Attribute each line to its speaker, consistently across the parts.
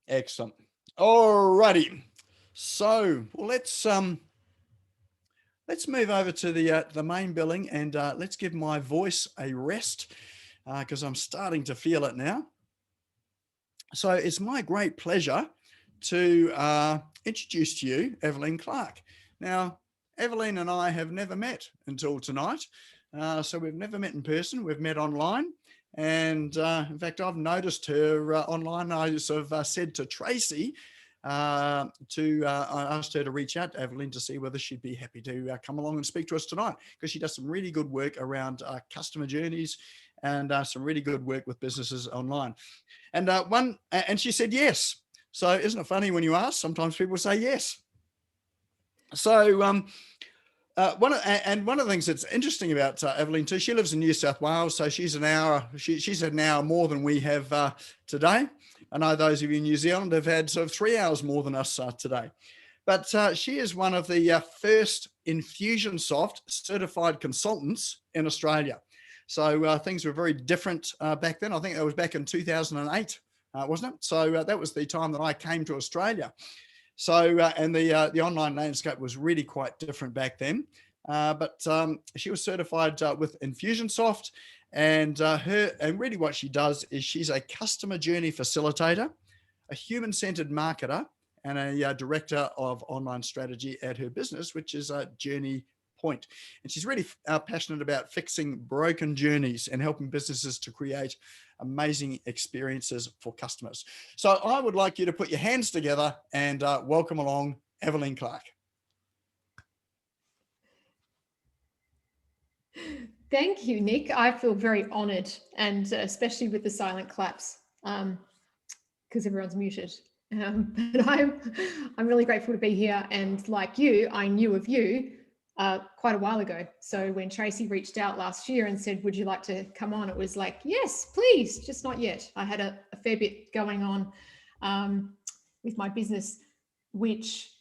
Speaker 1: Excellent. All righty. So let's move over to the main billing, and let's give my voice a rest because I'm starting to feel it now. So it's my great pleasure to introduce to you Aveline Clarke. Now, Aveline and I have never met until tonight. So we've never met in person. We've met online. And in fact, I've noticed her online. I sort of said to Tracy, I asked her to reach out to Aveline to see whether she'd be happy to come along and speak to us tonight, because she does some really good work around customer journeys and some really good work with businesses online. And she said yes. So isn't it funny when you ask? Sometimes people say yes. So one of the things that's interesting about Aveline too, she lives in New South Wales, so she's an hour. She's had an hour more than we have today. I know those of you in New Zealand have had sort of 3 hours more than us today. But she is one of the first Infusionsoft certified consultants in Australia. So things were very different back then. I think that was back in 2008, wasn't it? So that was the time that I came to Australia. So and the online landscape was really quite different back then. But she was certified with Infusionsoft, and really what she does is she's a customer journey facilitator, a human-centered marketer, and a director of online strategy at her business, which is Journey Point. And she's really passionate about fixing broken journeys and helping businesses to create amazing experiences for customers. So I would like you to put your hands together and welcome along Aveline Clarke.
Speaker 2: Thank you, Nick. I feel very honoured, and especially with the silent claps, because everyone's muted. But I'm really grateful to be here. And like you, I knew of you quite a while ago. So when Tracy reached out last year and said, would you like to come on? It was like, yes, please, just not yet. I had a fair bit going on with my business, which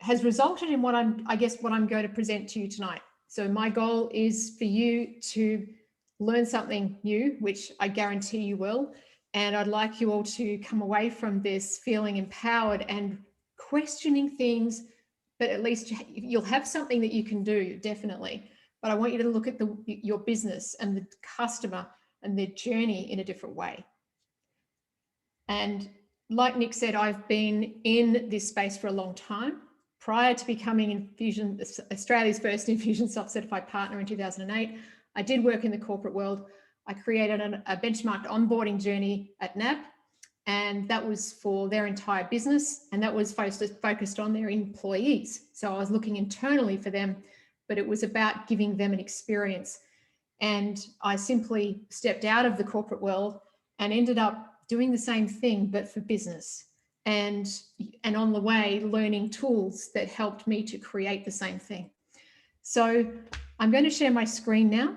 Speaker 2: has resulted in what I'm going to present to you tonight. So my goal is for you to learn something new, which I guarantee you will. And I'd like you all to come away from this feeling empowered and questioning things, but at least you'll have something that you can do, definitely. But I want you to look at your business and the customer and their journey in a different way. And like Nick said, I've been in this space for a long time. Prior to becoming Australia's first Infusionsoft certified partner in 2008, I did work in the corporate world. I created a benchmarked onboarding journey at NAB, and that was for their entire business, and that was focused on their employees. So I was looking internally for them, but it was about giving them an experience. And I simply stepped out of the corporate world and ended up doing the same thing, but for business. And on the way, learning tools that helped me to create the same thing. So I'm going to share my screen now.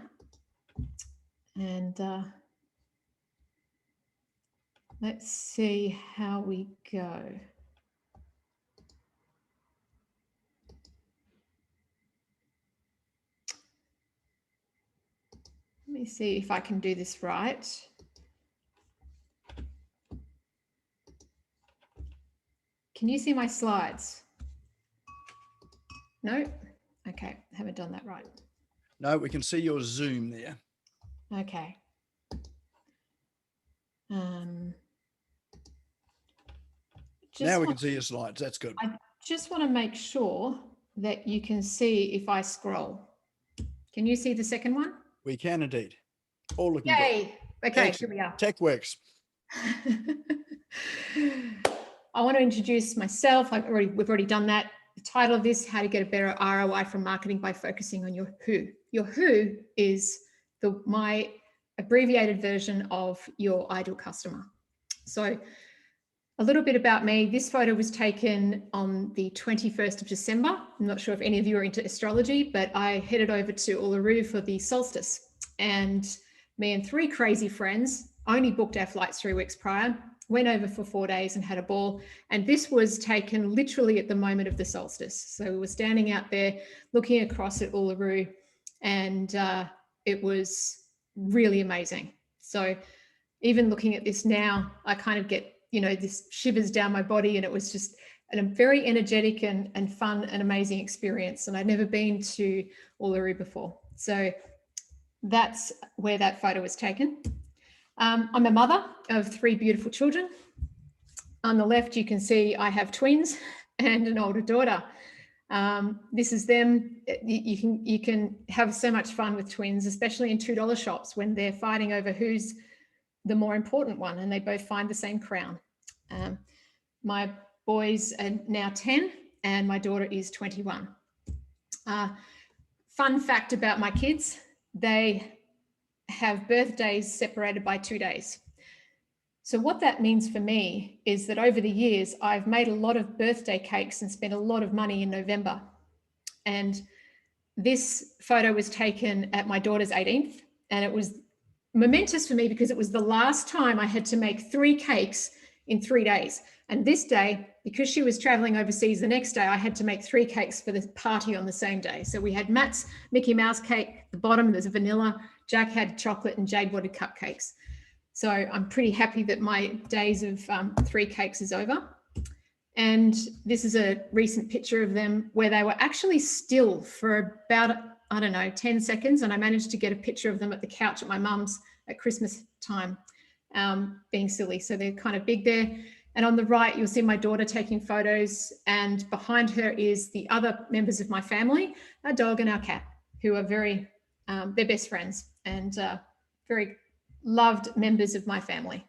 Speaker 2: And let's see how we go. Let me see if I can do this right. Can you see my slides? No? Okay, haven't done that right.
Speaker 1: No, we can see your Zoom there.
Speaker 2: Okay.
Speaker 1: Now we can see your slides. That's good.
Speaker 2: I just want to make sure that you can see if I scroll. Can you see the second one?
Speaker 1: We can indeed. All looking
Speaker 2: Yay.
Speaker 1: good.
Speaker 2: Okay, here we are.
Speaker 1: Tech works.
Speaker 2: I want to introduce myself. We've already done that. The title of this, how to get a better ROI from marketing by focusing on your who. Your who is my abbreviated version of your ideal customer. So a little bit about me. This photo was taken on the 21st of December. I'm not sure if any of you are into astrology, but I headed over to Uluru for the solstice, and me and 3 crazy friends only booked our flights 3 weeks prior, went over for 4 days and had a ball. And this was taken literally at the moment of the solstice. So we were standing out there looking across at Uluru, and it was really amazing. So even looking at this now, I kind of get you know, this shivers down my body, and it was just a very energetic and fun and amazing experience. And I'd never been to Uluru before. So that's where that photo was taken. I'm a mother of 3 beautiful children. On the left, you can see I have twins and an older daughter. This is them. You can have so much fun with twins, especially in $2 shops when they're fighting over who's the more important one, and they both find the same crown. My boys are now 10 and my daughter is 21. Fun fact about my kids, they have birthdays separated by 2 days. So what that means for me is that over the years, I've made a lot of birthday cakes and spent a lot of money in November. And this photo was taken at my daughter's 18th, and it was momentous for me because it was the last time I had to make 3 cakes in 3 days. And this day, because she was traveling overseas the next day, I had to make 3 cakes for the party on the same day. So we had Matt's Mickey Mouse cake, the bottom, there's a vanilla, Jack had chocolate, and Jade wanted cupcakes. So I'm pretty happy that my days of 3 cakes is over. And this is a recent picture of them where they were actually still for about, I don't know, 10 seconds. And I managed to get a picture of them at the couch at my mum's at Christmas time, being silly. So they're kind of big there. And on the right, you'll see my daughter taking photos. And behind her is the other members of my family, our dog and our cat, who are very, they're best friends and very loved members of my family.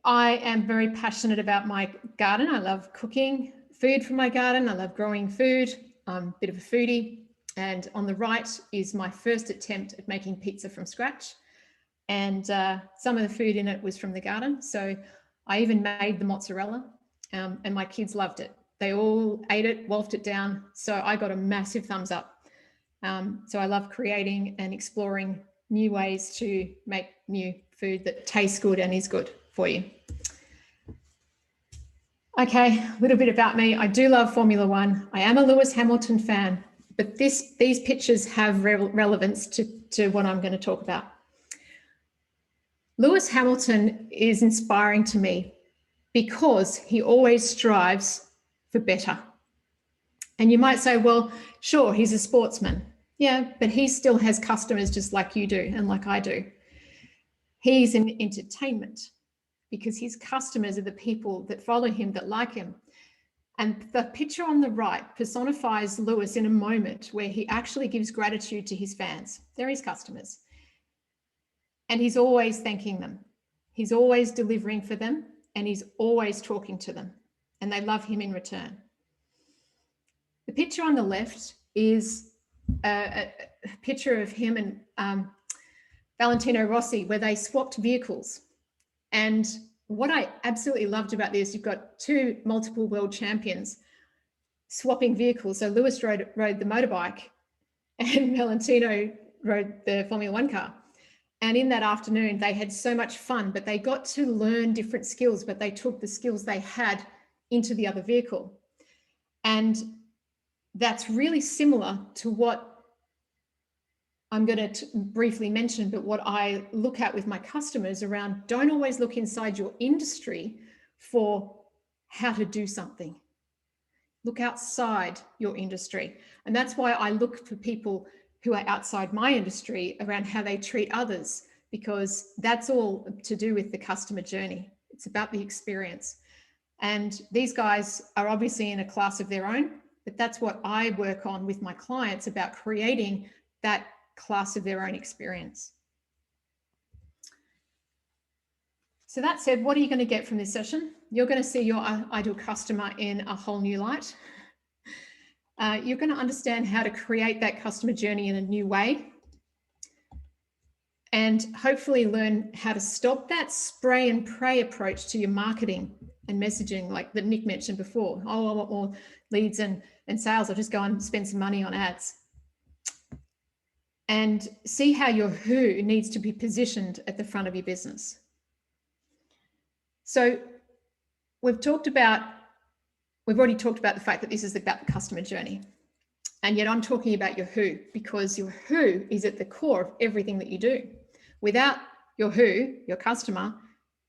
Speaker 2: I am very passionate about my garden. I love cooking food from my garden. I love growing food. I'm a bit of a foodie. And on the right is my first attempt at making pizza from scratch. And some of the food in it was from the garden. So I even made the mozzarella and my kids loved it. They all ate it, wolfed it down. So I got a massive thumbs up. So I love creating and exploring new ways to make new food that tastes good and is good for you. Okay, a little bit about me. I do love Formula One. I am a Lewis Hamilton fan, but these pictures have relevance to what I'm going to talk about. Lewis Hamilton is inspiring to me because he always strives for better. And you might say, well, sure, he's a sportsman. Yeah, but he still has customers just like you do and like I do. He's in entertainment because his customers are the people that follow him, that like him. And the picture on the right personifies Lewis in a moment where he actually gives gratitude to his fans. They're his customers. And he's always thanking them. He's always delivering for them, and he's always talking to them, and they love him in return. The picture on the left is a picture of him and Valentino Rossi, where they swapped vehicles. And what I absolutely loved about this, you've got 2 multiple world champions swapping vehicles. So Lewis rode the motorbike and Valentino rode the Formula One car. And in that afternoon, they had so much fun, but they got to learn different skills, but they took the skills they had into the other vehicle. And that's really similar to what I'm going to briefly mention, but what I look at with my customers around, don't always look inside your industry for how to do something. Look outside your industry. And that's why I look for people who are outside my industry around how they treat others, because that's all to do with the customer journey. It's about the experience. And these guys are obviously in a class of their own, but that's what I work on with my clients, about creating that class of their own experience. So that said, what are you going to get from this session? You're going to see your ideal customer in a whole new light. You're going to understand how to create that customer journey in a new way, and hopefully learn how to stop that spray and pray approach to your marketing and messaging, like that Nick mentioned before. Oh, I want more leads and sales. I'll just go and spend some money on ads. And see how your who needs to be positioned at the front of your business. So we've already talked about the fact that this is about the customer journey. And yet I'm talking about your who, because your who is at the core of everything that you do. Without your who, your customer,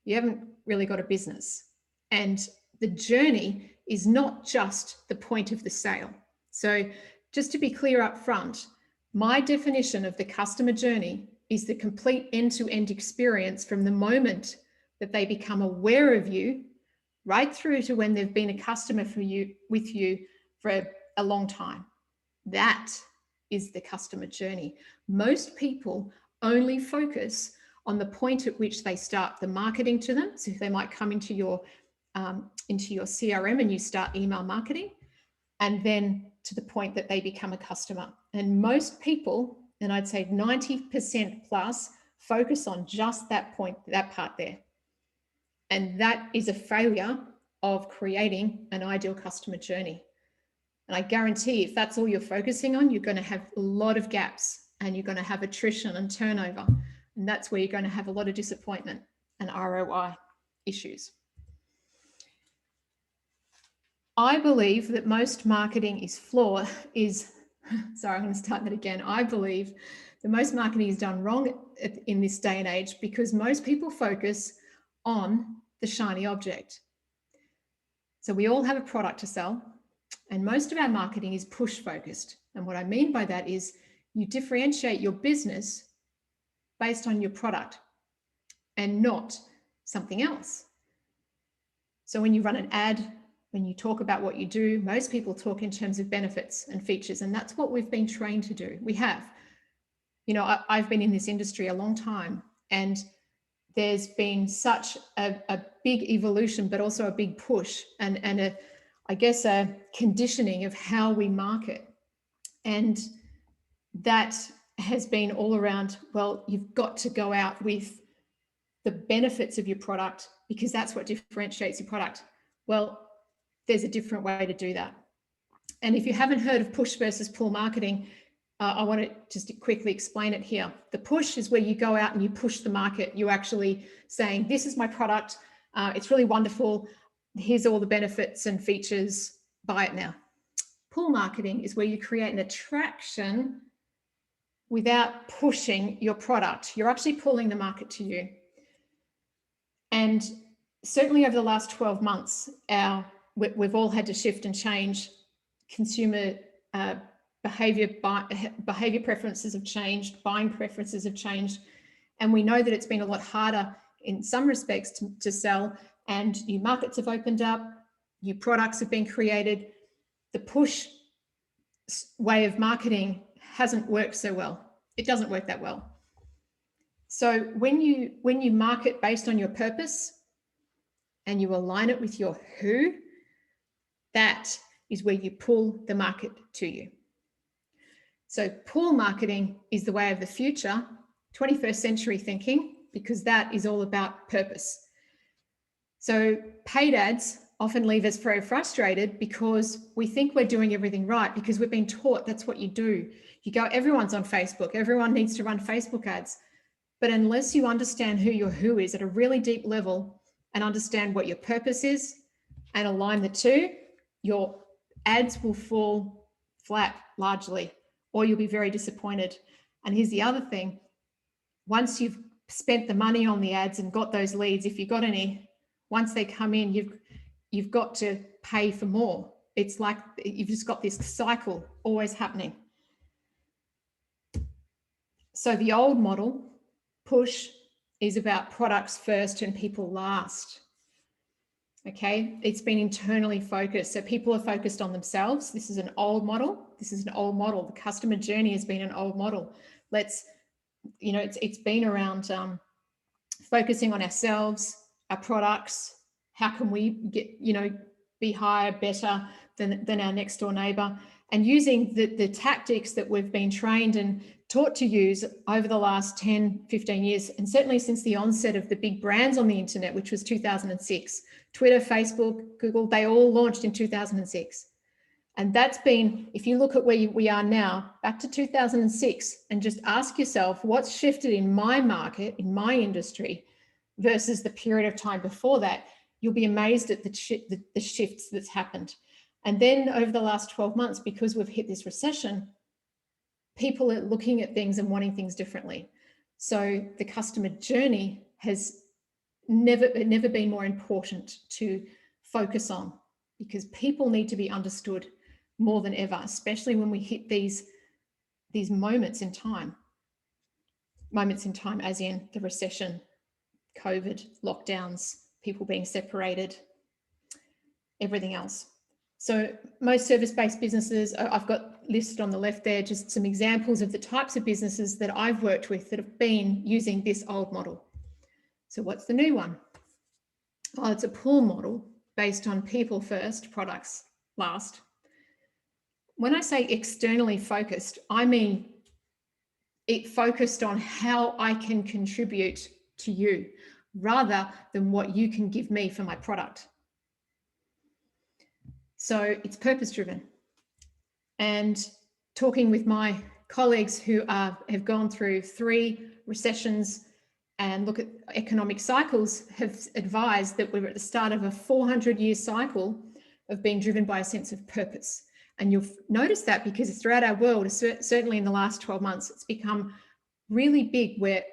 Speaker 2: you haven't really got a business. And the journey is not just the point of the sale. So just to be clear up front, my definition of the customer journey is the complete end-to-end experience from the moment that they become aware of you right through to when they've been a customer with you for a long time. That is the customer journey. Most people only focus on the point at which they start the marketing to them. So they might come into your CRM and you start email marketing, and then to the point that they become a customer. And most people, and I'd say 90% plus, focus on just that point, that part there. And that is a failure of creating an ideal customer journey. And I guarantee if that's all you're focusing on, you're going to have a lot of gaps, and you're going to have attrition and turnover. And that's where you're going to have a lot of disappointment and ROI issues. I believe that most marketing is flawed, sorry, I'm going to start that again. I believe that most marketing is done wrong in this day and age because most people focus on the shiny object. So we all have a product to sell, and most of our marketing is push focused. And what I mean by that is you differentiate your business based on your product and not something else. So when you run an ad, when you talk about what you do, most people talk in terms of benefits and features, and that's what we've been trained to do. We have. You know, I've been in this industry a long time, and there's been such a big evolution, but also a big push and I guess a conditioning of how we market. And that has been all around, well, you've got to go out with the benefits of your product because that's what differentiates your product. Well, there's a different way to do that. And if you haven't heard of push versus pull marketing, I want to just quickly explain it here. The push is where you go out and you push the market. You're actually saying, this is my product. It's really wonderful. Here's all the benefits and features. Buy it now. Pull marketing is where you create an attraction without pushing your product. You're actually pulling the market to you. And certainly over the last 12 months, we've all had to shift and change. Consumer behavior preferences have changed, buying preferences have changed, and we know that it's been a lot harder in some respects to sell, and new markets have opened up, new products have been created. The push way of marketing hasn't worked so well. It doesn't work that well. So when you market based on your purpose and you align it with your who, that is where you pull the market to you. So pull marketing is the way of the future, 21st century thinking, because that is all about purpose. So paid ads often leave us very frustrated because we think we're doing everything right because we've been taught that's what you do. You go, everyone's on Facebook, everyone needs to run Facebook ads. But unless you understand who your who is at a really deep level and understand what your purpose is and align the two, your ads will fall flat largely, or you'll be very disappointed. And here's the other thing. Once you've spent the money on the ads and got those leads, if you've got any, once they come in, you've got to pay for more. It's like you've just got this cycle always happening. So the old model, push, is about products first and people last. Okay, it's been internally focused. So people are focused on themselves. This is an old model. This is an old model. The customer journey has been an old model. It's been around focusing on ourselves, our products. How can we get, be higher, better than our next door neighbor, and using the tactics that we've been trained and taught to use over the last 10, 15 years, and certainly since the onset of the big brands on the internet, which was 2006. Twitter, Facebook, Google, they all launched in 2006. And that's been, if you look at where we are now, back to 2006, and just ask yourself, what's shifted in my market, in my industry, versus the period of time before that, you'll be amazed at the shifts that's happened. And then over the last 12 months, because we've hit this recession, people are looking at things and wanting things differently. So the customer journey has never been more important to focus on, because people need to be understood more than ever, especially when we hit these moments in time as in the recession, COVID, lockdowns, people being separated, everything else. So most service-based businesses, I've got listed on the left there, just some examples of the types of businesses that I've worked with that have been using this old model. So what's the new one? Oh, it's a pull model based on people first, products last. When I say externally focused, I mean it focused on how I can contribute to you rather than what you can give me for my product. So it's purpose-driven. And talking with my colleagues who have gone through 3 recessions and look at economic cycles, have advised that we're at the start of a 400-year cycle of being driven by a sense of purpose. And you'll notice that because throughout our world, certainly in the last 12 months, it's become really big where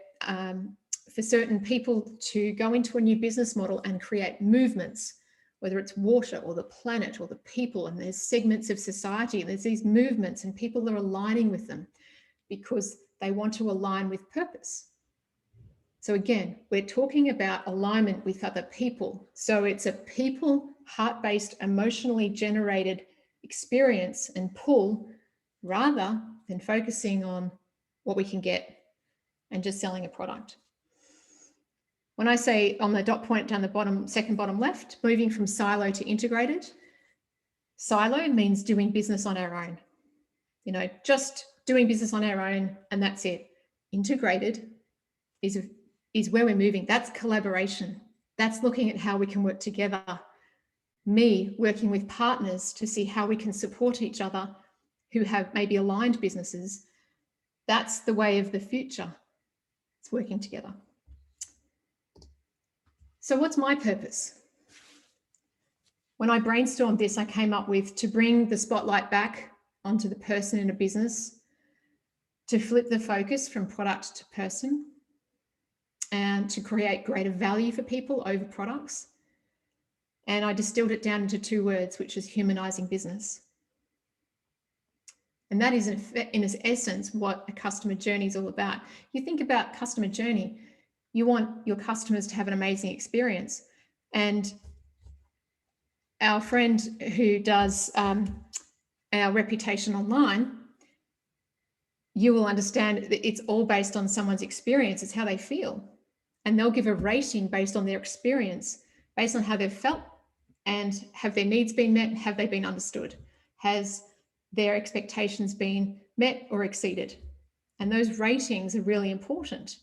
Speaker 2: for certain people to go into a new business model and create movements, whether it's water or the planet or the people, and there's segments of society, and there's these movements and people are aligning with them because they want to align with purpose. So again, we're talking about alignment with other people. So it's a people, heart-based, emotionally generated experience and pull, rather than focusing on what we can get and just selling a product. When I say on the dot point down the bottom, second bottom left, moving from silo to integrated, silo means doing business on our own. You know, just doing business on our own and that's it. Integrated is where we're moving. That's collaboration. That's looking at how we can work together. Me working with partners to see how we can support each other who have maybe aligned businesses. That's the way of the future. It's working together. So what's my purpose? When I brainstormed this, I came up with to bring the spotlight back onto the person in a business, to flip the focus from product to person, and to create greater value for people over products. And I distilled it down into 2 words, which is humanizing business. And that is in its essence what a customer journey is all about. You think about customer journey, you want your customers to have an amazing experience. And our friend who does our reputation online, you will understand that it's all based on someone's experience. It's how they feel. And they'll give a rating based on their experience, based on how they've felt, and have their needs been met? Have they been understood? Has their expectations been met or exceeded? And those ratings are really important.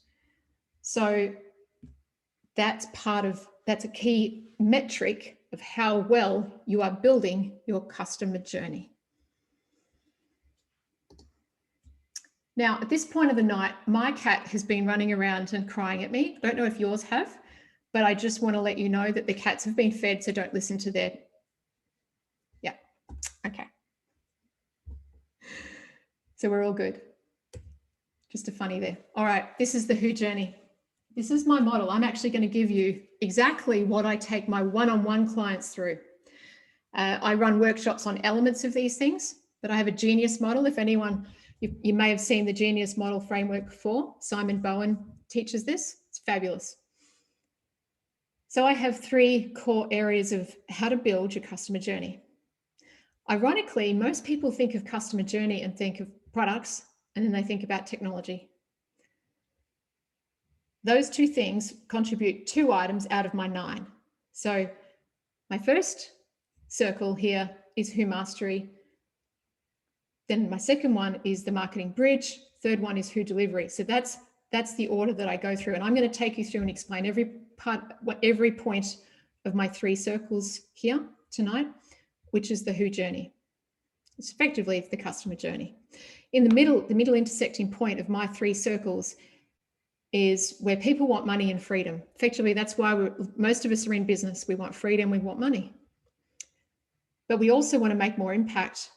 Speaker 2: So that's a key metric of how well you are building your customer journey. Now, at this point of the night, my cat has been running around and crying at me. I don't know if yours have, but I just want to let you know that the cats have been fed, so don't listen to their... Yeah, okay. So we're all good. Just a funny there. All right, this is the Who journey. This is my model. I'm actually going to give you exactly what I take my one-on-one clients through. I run workshops on elements of these things, but I have a genius model. If anyone, you may have seen the genius model framework before. Simon Bowen teaches this. It's fabulous. So I have 3 core areas of how to build your customer journey. Ironically, most people think of customer journey and think of products, and then they think about technology. Those 2 things contribute 2 items out of my 9. So my first circle here is Who Mastery. Then my second one is the marketing bridge. Third one is Who Delivery. So that's the order that I go through. And I'm going to take you through and explain every point of my 3 circles here tonight, which is the Who journey. It's effectively the customer journey. In the middle intersecting point of my 3 circles is where people want money and freedom. Effectively, that's why most of us are in business. We want freedom, we want money. But we also want to make more impact.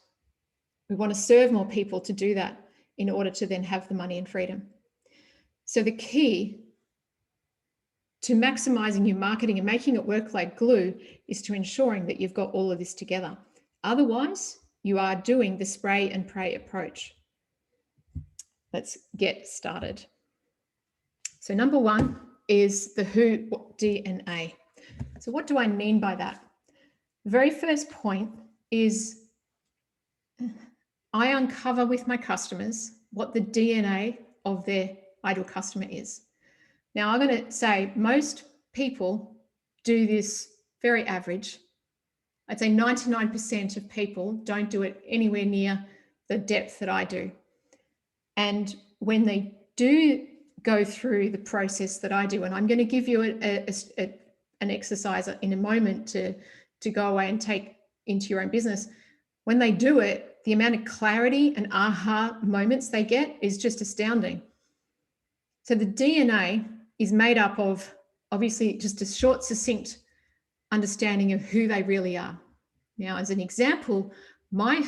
Speaker 2: We want to serve more people to do that in order to then have the money and freedom. So the key to maximizing your marketing and making it work like glue is to ensuring that you've got all of this together. Otherwise, you are doing the spray and pray approach. Let's get started. So number one is the who DNA. So what do I mean by that? The very first point is I uncover with my customers what the DNA of their ideal customer is. Now, I'm going to say most people do this very average. I'd say 99% of people don't do it anywhere near the depth that I do. And when they do go through the process that I do, and I'm going to give you an exercise in a moment to go away and take into your own business. When they do it, the amount of clarity and aha moments they get is just astounding. So the DNA is made up of obviously just a short, succinct understanding of who they really are. Now, as an example, my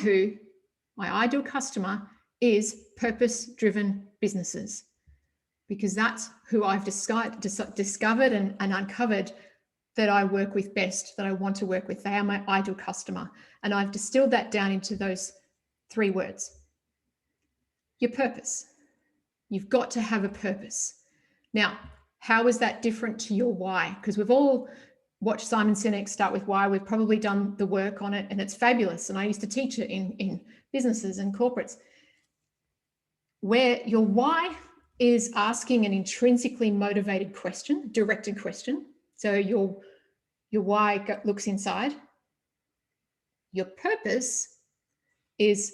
Speaker 2: ideal customer is purpose-driven businesses, because that's who I've discovered and uncovered that I work with best, that I want to work with. They are my ideal customer. And I've distilled that down into those 3 words. Your purpose. You've got to have a purpose. Now, how is that different to your why? Because we've all watched Simon Sinek Start With Why. We've probably done the work on it and it's fabulous. And I used to teach it in businesses and corporates, where your why is asking an intrinsically motivated question, directed question. So your why looks inside. Your purpose is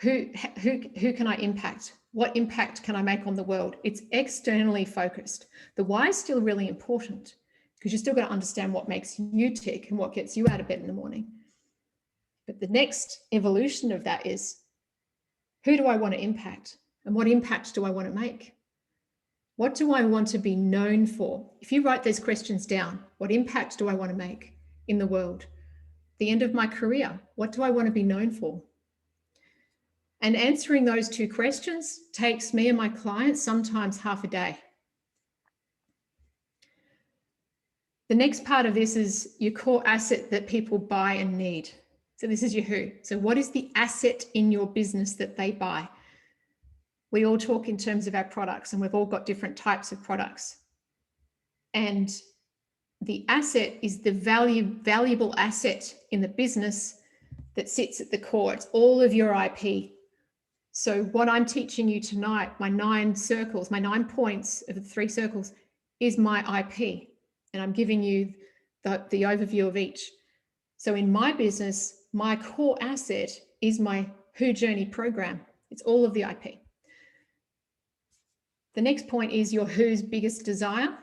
Speaker 2: who can I impact? What impact can I make on the world? It's externally focused. The why is still really important, because you still got to understand what makes you tick and what gets you out of bed in the morning. But the next evolution of that is, who do I want to impact? And what impact do I want to make? What do I want to be known for? If you write those questions down, what impact do I want to make in the world? The end of my career, what do I want to be known for? And answering those 2 questions takes me and my clients sometimes half a day. The next part of this is your core asset that people buy and need. So this is your who. So what is the asset in your business that they buy? We all talk in terms of our products, and we've all got different types of products. And the asset is the valuable asset in the business that sits at the core. It's all of your IP. So what I'm teaching you tonight, my 9 circles, my 9 points of the 3 circles, is my IP. And I'm giving you the overview of each. So in my business, my core asset is my Who Journey program. It's all of the IP. The next point is your who's biggest desire.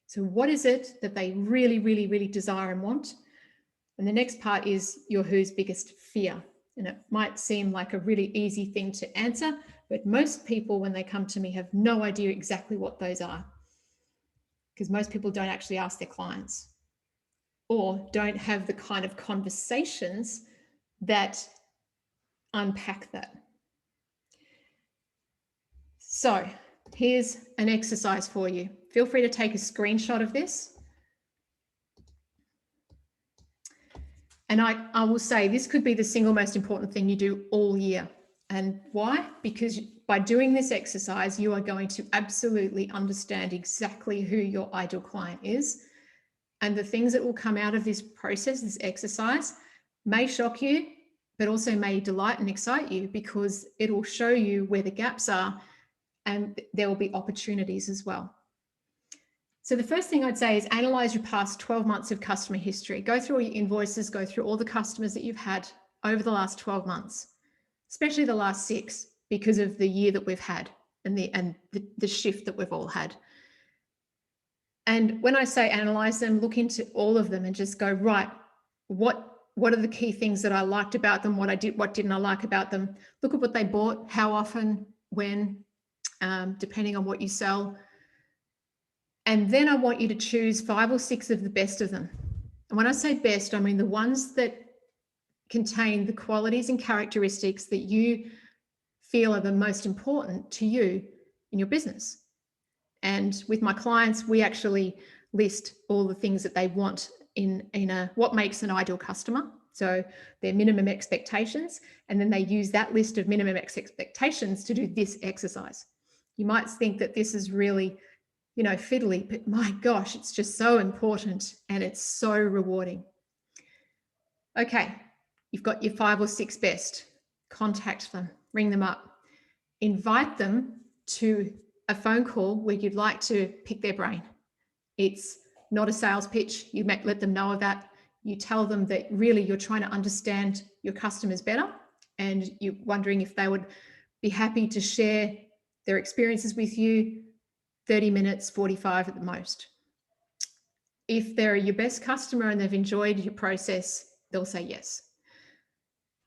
Speaker 2: So what is it that they really, really, really desire and want? And the next part is your who's biggest fear. And it might seem like a really easy thing to answer, but most people, when they come to me, have no idea exactly what those are, because most people don't actually ask their clients or don't have the kind of conversations that unpack that. So here's an exercise for you. Feel free to take a screenshot of this. And I will say this could be the single most important thing you do all year. And why? Because by doing this exercise, you are going to absolutely understand exactly who your ideal client is. And the things that will come out of this process, this exercise, may shock you, but also may delight and excite you, because it will show you where the gaps are and there will be opportunities as well. So the first thing I'd say is analyze your past 12 months of customer history. Go through all your invoices, go through all the customers that you've had over the last 12 months, especially the last 6, because of the year that we've had and the shift that we've all had. And when I say analyze them, look into all of them and just go, right, what are the key things that I liked about them? What didn't I like about them? Look at what they bought, how often, when, depending on what you sell. And then I want you to choose 5 or 6 of the best of them. And when I say best, I mean the ones that contain the qualities and characteristics that you feel are the most important to you in your business. And with my clients, we actually list all the things that they want in a what makes an ideal customer. So their minimum expectations, and then they use that list of minimum expectations to do this exercise. You might think that this is really, fiddly, but my gosh, it's just so important and it's so rewarding. Okay, you've got your 5 or 6 best. Contact them, ring them up, invite them to a phone call where you'd like to pick their brain. It's not a sales pitch. You let them know of that. You tell them that really you're trying to understand your customers better, and you're wondering if they would be happy to share their experiences with you, 30 minutes, 45 at the most. If they're your best customer and they've enjoyed your process, they'll say yes.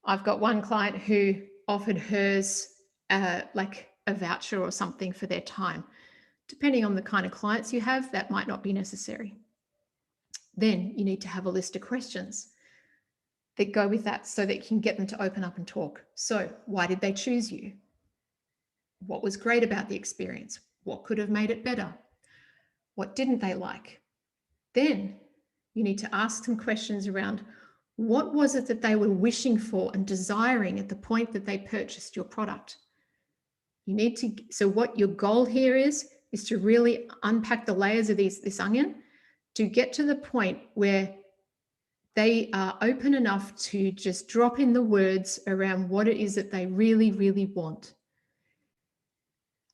Speaker 2: I've got one client who offered hers like a voucher or something for their time. Depending on the kind of clients you have, that might not be necessary. Then you need to have a list of questions that go with that so that you can get them to open up and talk. So why did they choose you? What was great about the experience? What could have made it better? What didn't they like? Then you need to ask some questions around what was it that they were wishing for and desiring at the point that they purchased your product. So what your goal here is to really unpack the layers of this onion to get to the point where they are open enough to just drop in the words around what it is that they really, really want.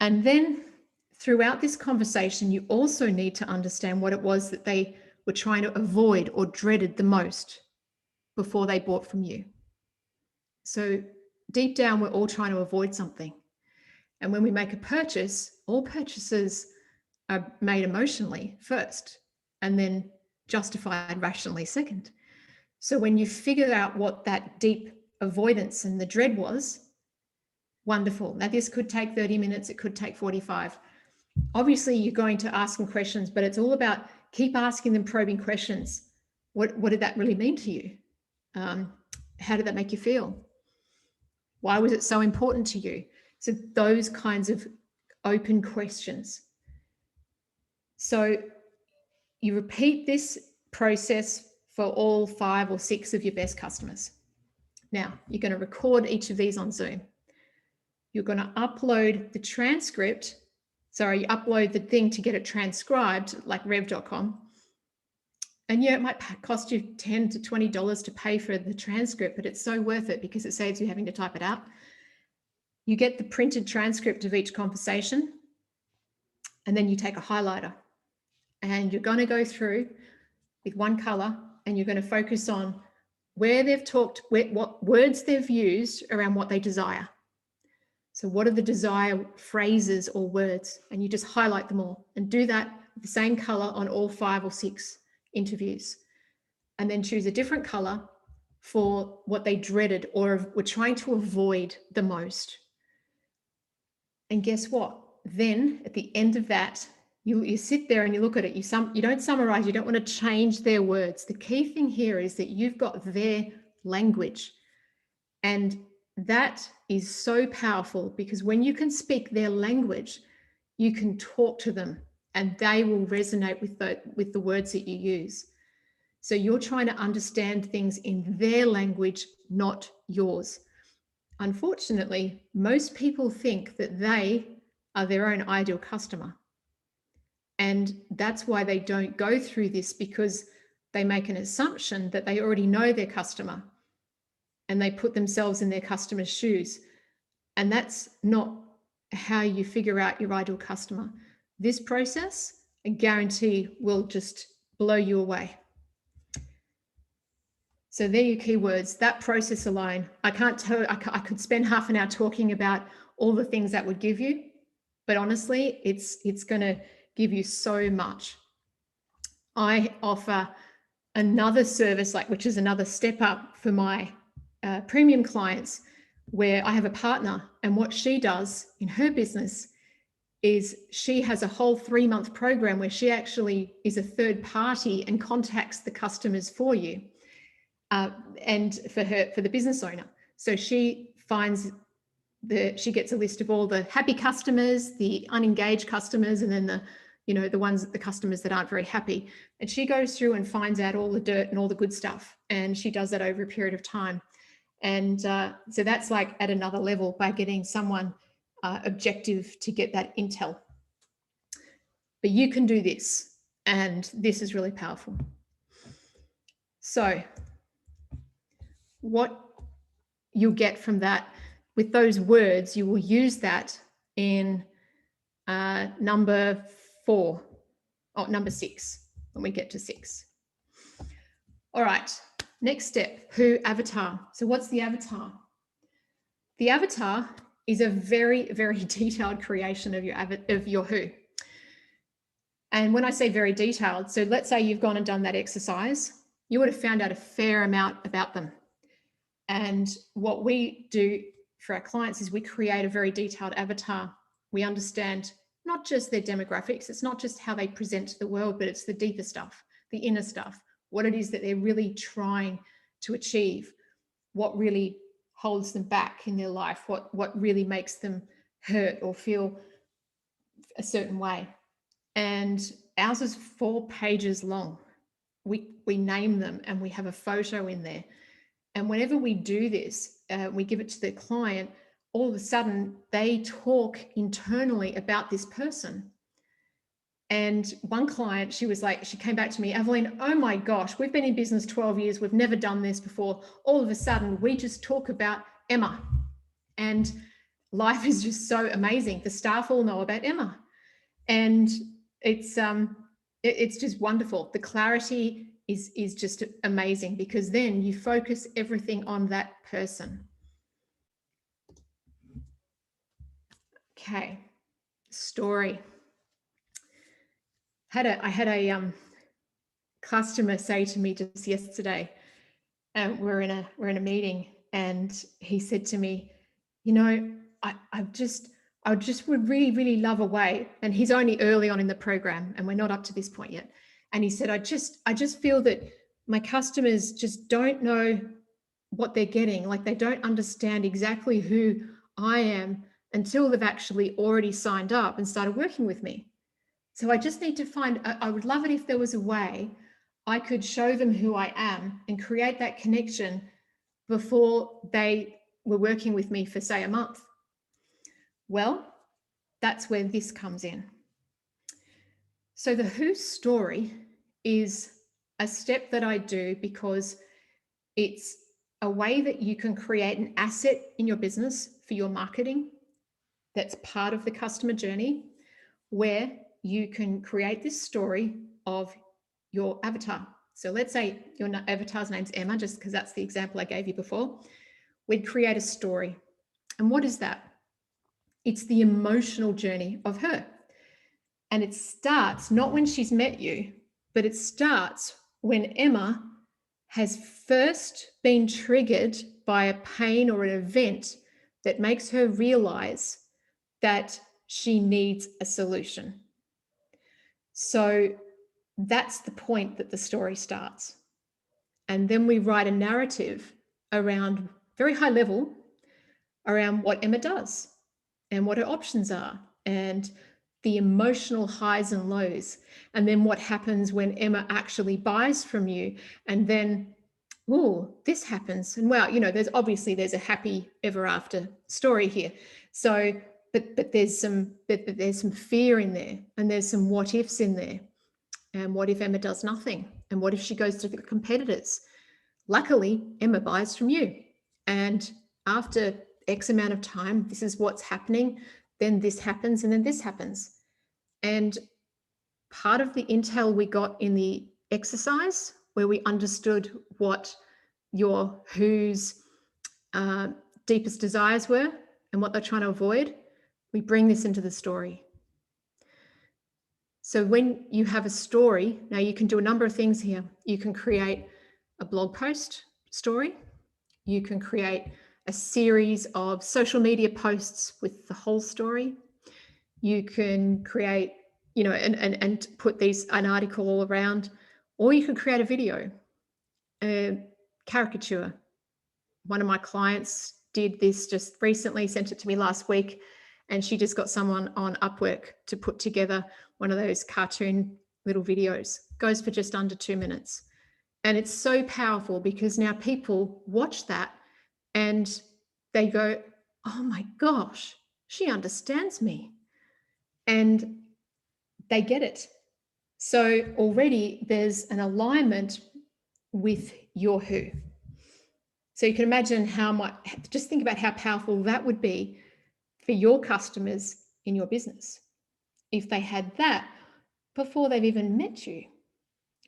Speaker 2: And then throughout this conversation, you also need to understand what it was that they were trying to avoid or dreaded the most before they bought from you. So deep down, we're all trying to avoid something. And when we make a purchase, all purchases are made emotionally first and then justified rationally second. So when you figure out what that deep avoidance and the dread was, wonderful. Now this could take 30 minutes, it could take 45. Obviously you're going to ask them questions, but it's all about keep asking them probing questions. What did that really mean to you? How did that make you feel? Why was it so important to you? So those kinds of open questions. So you repeat this process for all 5 or 6 of your best customers. Now, you're going to record each of these on Zoom. You're going to upload the transcript. Sorry, you upload the thing to get it transcribed, like rev.com. And yeah, it might cost you $10 to $20 to pay for the transcript, but it's so worth it because it saves you having to type it out. You get the printed transcript of each conversation, and then you take a highlighter and you're going to go through with one color and you're going to focus on where they've talked, what words they've used around what they desire. So what are the desire phrases or words? And you just highlight them all and do that with the same color on all 5 or 6 interviews. And then choose a different color for what they dreaded or were trying to avoid the most. And guess what? Then at the end of that, you sit there and you look at it. You don't summarize. You don't want to change their words. The key thing here is that you've got their language. And that is so powerful because when you can speak their language, you can talk to them and they will resonate with the words that you use. So you're trying to understand things in their language, not yours. Unfortunately, most people think that they are their own ideal customer. And that's why they don't go through this, because they make an assumption that they already know their customer and they put themselves in their customer's shoes. And that's not how you figure out your ideal customer. This process, I guarantee, will just blow you away. So there are your keywords. That process alone, I can't tell, I could spend half an hour talking about all the things that would give you, but honestly, it's going to give you so much. I offer another service, which is another step up for my premium clients, where I have a partner, and what she does in her business is she has a whole 3-month program where she actually is a third party and contacts the customers for you. And for the business owner. So she finds she gets a list of all the happy customers, the unengaged customers, and then the customers that aren't very happy. And she goes through and finds out all the dirt and all the good stuff. And she does that over a period of time. And so that's like at another level by getting someone objective to get that intel. But you can do this, and this is really powerful. So what you'll get from that, with those words, you will use that in number 6, when we get to 6. All right, next step, who avatar. So what's the avatar? The avatar is a very, very detailed creation of your who. And when I say very detailed, so let's say you've gone and done that exercise, you would have found out a fair amount about them. And what we do for our clients is we create a very detailed avatar. We understand not just their demographics, it's not just how they present to the world, but it's the deeper stuff, the inner stuff, what it is that they're really trying to achieve, what really holds them back in their life, what really makes them hurt or feel a certain way. And ours is 4 pages long. We name them and we have a photo in there. And whenever we do this, we give it to the client, all of a sudden they talk internally about this person. And one client, she came back to me, Aveline, oh my gosh, we've been in business 12 years. We've never done this before. All of a sudden we just talk about Emma, and life is just so amazing. The staff all know about Emma, and it's just wonderful. The clarity is just amazing, because then you focus everything on that person. Okay, story. I had a customer say to me just yesterday, we're in a meeting, and he said to me, I just would really, really love a way. And he's only early on in the program and we're not up to this point yet. And he said, I just feel that my customers just don't know what they're getting. Like, they don't understand exactly who I am until they've actually already signed up and started working with me. So I just need to I would love it if there was a way I could show them who I am and create that connection before they were working with me for, say, a month. Well, that's where this comes in. So the who story is a step that I do because it's a way that you can create an asset in your business for your marketing that's part of the customer journey, where you can create this story of your avatar. So let's say your avatar's name's Emma, just because that's the example I gave you before. We'd create a story. And what is that? It's the emotional journey of her. And it starts not when she's met you, but it starts when Emma has first been triggered by a pain or an event that makes her realize that she needs a solution. So that's the point that the story starts. And then we write a narrative around, very high level, around what Emma does and what her options are and the emotional highs and lows. And then what happens when Emma actually buys from you, and then, oh, this happens. And wow, there's a happy ever after story here. So, but there's some fear in there, and there's some what ifs in there. And what if Emma does nothing? And what if she goes to the competitors? Luckily, Emma buys from you. And after X amount of time, this is what's happening. Then this happens, and then this happens. And part of the intel we got in the exercise, where we understood what your who's deepest desires were and what they're trying to avoid, we bring this into the story. So when you have a story, now you can do a number of things here. You can create a blog post story. You can create a series of social media posts with the whole story. You can create, and put an article all around, or you can create a video, a caricature. One of my clients did this just recently, sent it to me last week, and she just got someone on Upwork to put together one of those cartoon little videos. Goes for just under 2 minutes. And it's so powerful because now people watch that and they go, oh my gosh, she understands me. And they get it. So already there's an alignment with your who. So you can imagine how much, just think about how powerful that would be for your customers in your business if they had that before they've even met you,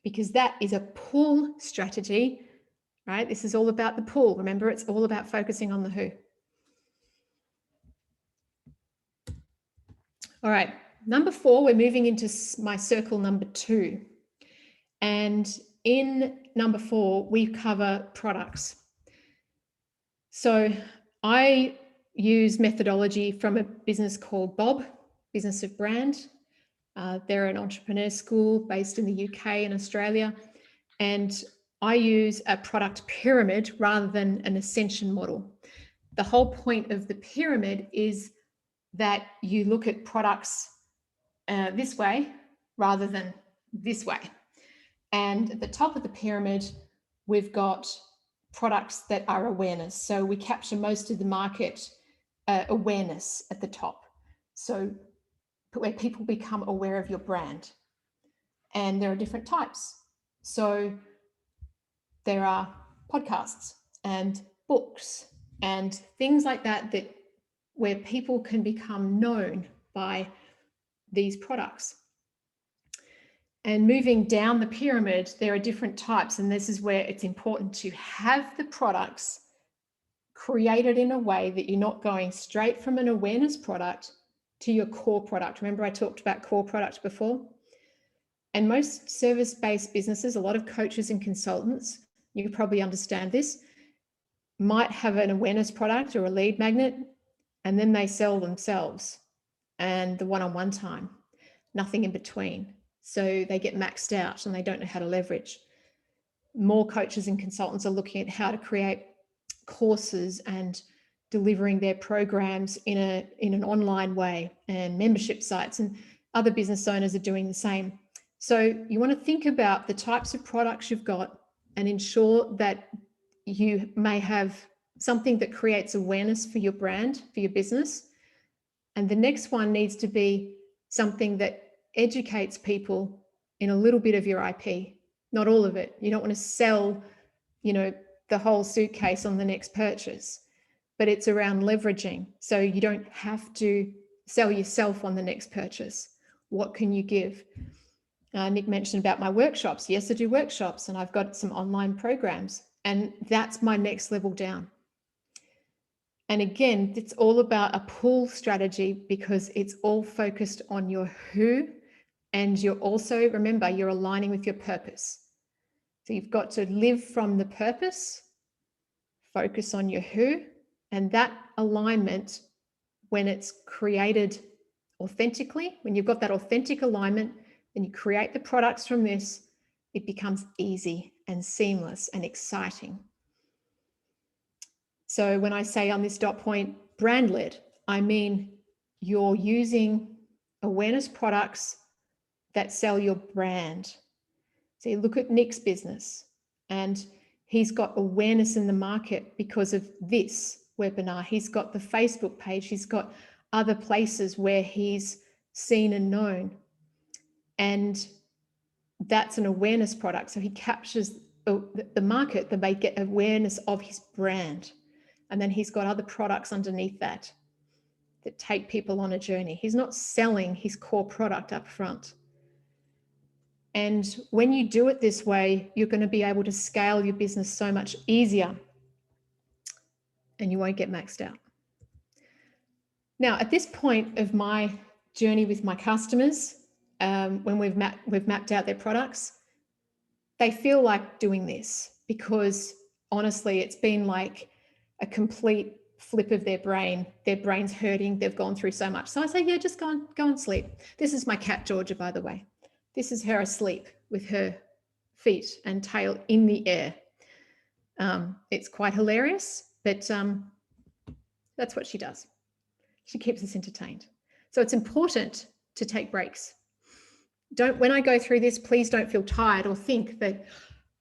Speaker 2: because that is a pull strategy, right? This is all about the pull. Remember, it's all about focusing on the who. All right, number 4, we're moving into my circle number 2. And in number 4, we cover products. So I use methodology from a business called Bob, Business of Brand. They're an entrepreneur school based in the UK and Australia. And I use a product pyramid rather than an ascension model. The whole point of the pyramid is that you look at products this way rather than this way. And at the top of the pyramid, we've got products that are awareness. So we capture most of the market awareness at the top. So where people become aware of your brand. And there are different types. So there are podcasts and books and things like that, where people can become known by these products. And moving down the pyramid, there are different types. And this is where it's important to have the products created in a way that you're not going straight from an awareness product to your core product. Remember, I talked about core product before? And most service-based businesses, a lot of coaches and consultants, you probably understand this, might have an awareness product or a lead magnet, and then they sell themselves and the one-on-one time, nothing in between. So they get maxed out and they don't know how to leverage. More coaches and consultants are looking at how to create courses and delivering their programs in an online way, and membership sites, and other business owners are doing the same. So you want to think about the types of products you've got and ensure that you may have something that creates awareness for your brand, for your business. And the next one needs to be something that educates people in a little bit of your IP, not all of it. You don't want to sell, the whole suitcase on the next purchase, but it's around leveraging. So you don't have to sell yourself on the next purchase. What can you give? Nick mentioned about my workshops. Yes, I do workshops, and I've got some online programs, and that's my next level down. And again, it's all about a pull strategy because it's all focused on your who, and you're also, remember, you're aligning with your purpose. So you've got to live from the purpose, focus on your who, and that alignment, when it's created authentically, when you've got that authentic alignment, then you create the products from this, it becomes easy and seamless and exciting. So when I say on this dot point, brand led, I mean you're using awareness products that sell your brand. So you look at Nick's business, and he's got awareness in the market because of this webinar. He's got the Facebook page. He's got other places where he's seen and known. And that's an awareness product. So he captures the market that may get awareness of his brand. And then he's got other products underneath that take people on a journey. He's not selling his core product up front. And when you do it this way, you're going to be able to scale your business so much easier, and you won't get maxed out. Now, at this point of my journey with my customers, when we've mapped out their products, they feel like doing this because honestly, it's been like a complete flip of their brain. Their brain's hurting. They've gone through so much. So I say, yeah, just go and sleep. This is my cat, Georgia, by the way. This is her asleep with her feet and tail in the air. It's quite hilarious, but That's what she does. She keeps us entertained. So it's important to take breaks. When I go through this, please don't feel tired or think that,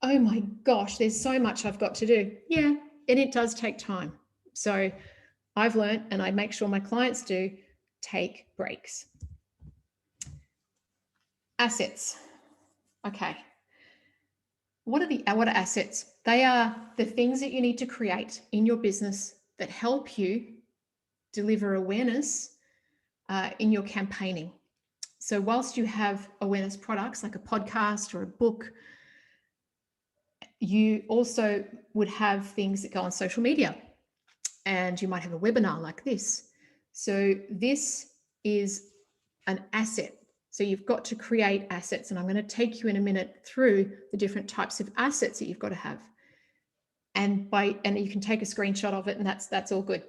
Speaker 2: oh my gosh, there's so much I've got to do. Yeah, and it does take time. So I've learned, and I make sure my clients do, take breaks. Assets. Okay. What are assets? They are the things that you need to create in your business that help you deliver awareness in your campaigning. So whilst you have awareness products like a podcast or a book, you also would have things that go on social media, and you might have a webinar like this. So this is an asset. So you've got to create assets, and I'm going to take you in a minute through the different types of assets that you've got to have. And you can take a screenshot of it, and that's all good.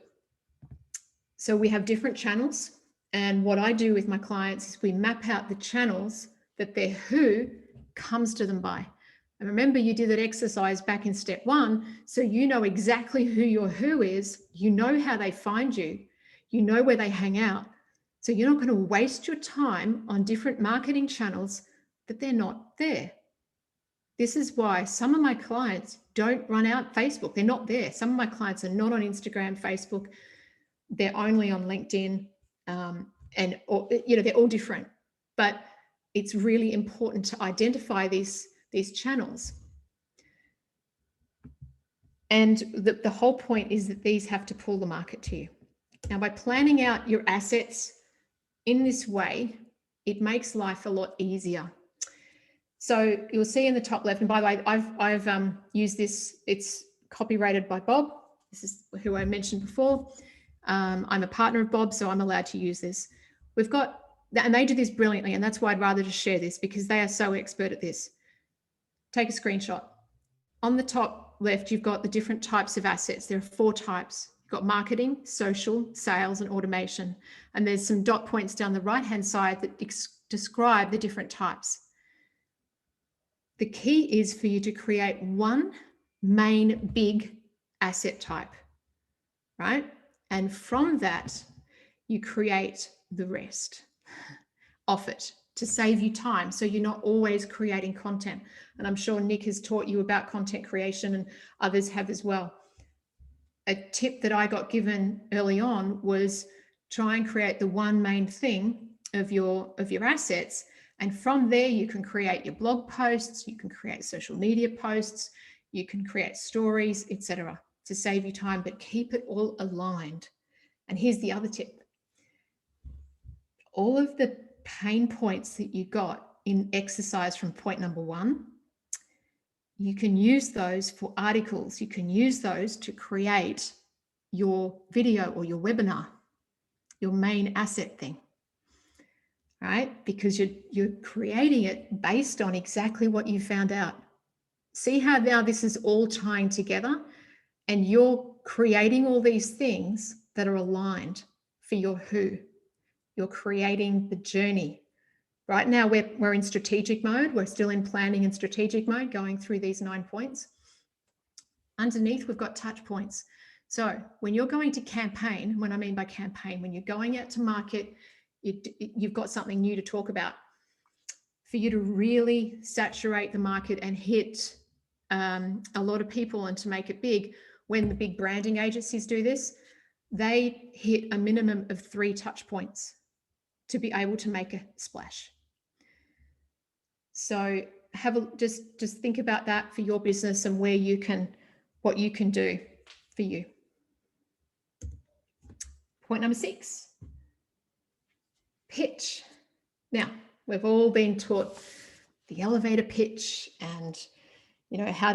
Speaker 2: So we have different channels, and what I do with my clients is we map out the channels that their who comes to them by. And remember, you did that exercise back in step 1, so you know exactly who your who is, you know how they find you, you know where they hang out. So you're not going to waste your time on different marketing channels that they're not there. This is why some of my clients don't run out Facebook. They're not there. Some of my clients are not on Instagram, Facebook. They're only on LinkedIn, they're all different. But it's really important to identify these channels. And the whole point is that these have to pull the market to you. Now, by planning out your assets in this way, it makes life a lot easier. So you'll see in the top left, and by the way, I've used this, it's copyrighted by Bob. This is who I mentioned before. I'm a partner of Bob, so I'm allowed to use this. We've got, and they do this brilliantly, and that's why I'd rather just share this, because they are so expert at this. Take a screenshot. On the top left, you've got the different types of assets. There are 4 types. You've got marketing, social, sales, and automation. And there's some dot points down the right-hand side that describe the different types. The key is for you to create one main big asset type, right? And from that, you create the rest off it to save you time. So you're not always creating content. And I'm sure Nick has taught you about content creation, and others have as well. A tip that I got given early on was try and create the one main thing of your assets. And from there, you can create your blog posts, you can create social media posts, you can create stories, etc., to save you time, but keep it all aligned. And here's the other tip. All of the pain points that you got in exercise from point number 1, you can use those for articles. You can use those to create your video or your webinar, your main asset thing, right? Because you're creating it based on exactly what you found out. See how now this is all tying together, and you're creating all these things that are aligned for your who. You're creating the journey. Right now, we're in strategic mode. We're still in planning and strategic mode, going through these 9 points. Underneath, we've got touch points. So when you're going to campaign, when I mean by campaign, when you're going out to market, you've got something new to talk about. For you to really saturate the market and hit a lot of people and to make it big, when the big branding agencies do this, they hit a minimum of 3 touch points to be able to make a splash. So just think about that for your business and what you can do for you. Point number 6, pitch. Now, we've all been taught the elevator pitch and how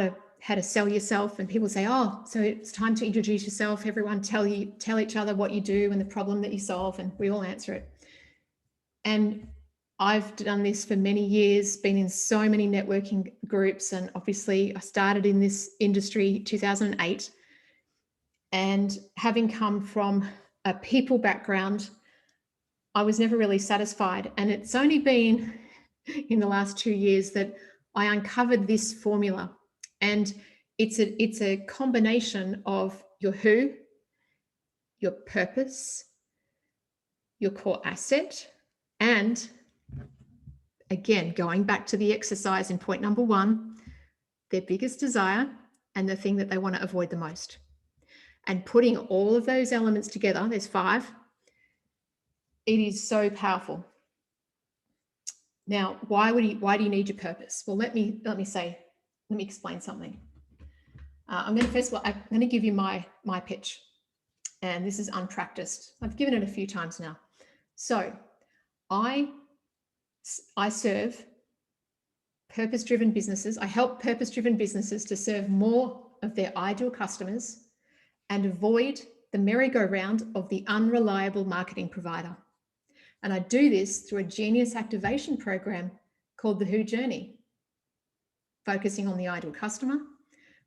Speaker 2: to sell yourself, and people say, oh, so it's time to introduce yourself. Everyone tell each other what you do and the problem that you solve, and we all answer it. And I've done this for many years, been in so many networking groups, and obviously I started in this industry 2008. And having come from a people background, I was never really satisfied. And it's only been in the last 2 years that I uncovered this formula. And it's a combination of your who, your purpose, your core asset, and again, going back to the exercise in point number 1, their biggest desire and the thing that they want to avoid the most. And putting all of those elements together, there's 5, it is so powerful. Now, why do you need your purpose? Well, let me explain something. I'm going to give you my pitch, and this is unpracticed. I've given it a few times now. So I serve purpose-driven businesses. I help purpose-driven businesses to serve more of their ideal customers and avoid the merry-go-round of the unreliable marketing provider. And I do this through a genius activation program called the Who Journey, focusing on the ideal customer,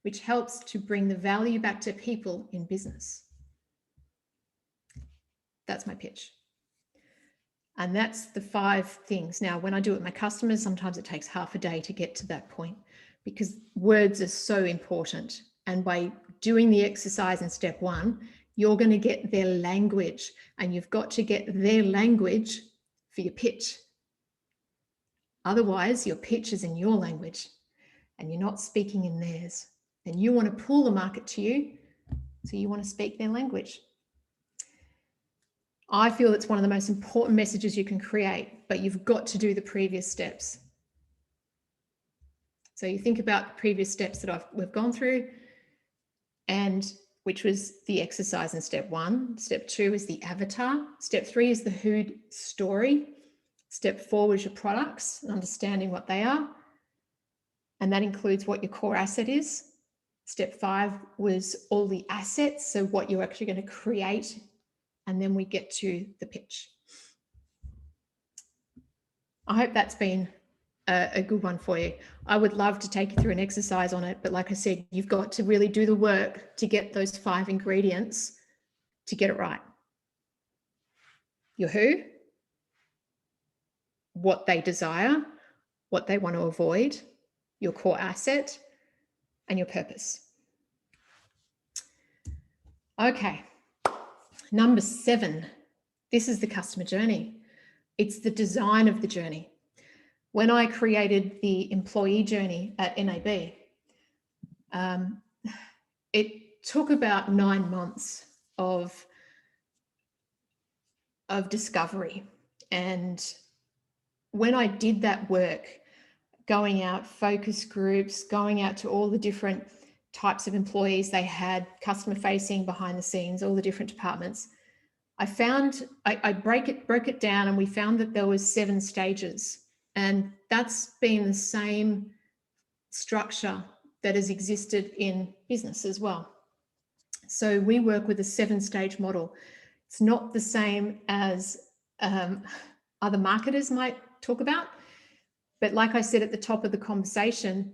Speaker 2: which helps to bring the value back to people in business. That's my pitch. And that's the 5 things. Now, when I do it with my customers, sometimes it takes half a day to get to that point because words are so important. And by doing the exercise in step 1, you're going to get their language, and you've got to get their language for your pitch. Otherwise, your pitch is in your language and you're not speaking in theirs. And you want to pull the market to you, so you want to speak their language. I feel it's one of the most important messages you can create, but you've got to do the previous steps. So you think about the previous steps that we've gone through, and which was the exercise in step 1. Step 2 is the avatar. Step 3 is the who story. Step 4 was your products and understanding what they are. And that includes what your core asset is. Step 5 was all the assets, so what you're actually going to create. And then we get to the pitch. I hope that's been a good one for you. I would love to take you through an exercise on it, but like I said, you've got to really do the work to get those 5 ingredients to get it right. Your who, what they desire, what they want to avoid, your core asset, and your purpose. Okay, number 7. This is the customer journey. It's the design of the journey. When I created the employee journey at NAB, it took about 9 months of discovery. And when I did that work, going out, focus groups, going out to all the different types of employees they had, customer facing, behind the scenes, all the different departments, I found, I broke it down, and we found that there was 7 stages. And that's been the same structure that has existed in business as well. So we work with a 7-stage model. It's not the same as other marketers might talk about. But like I said at the top of the conversation,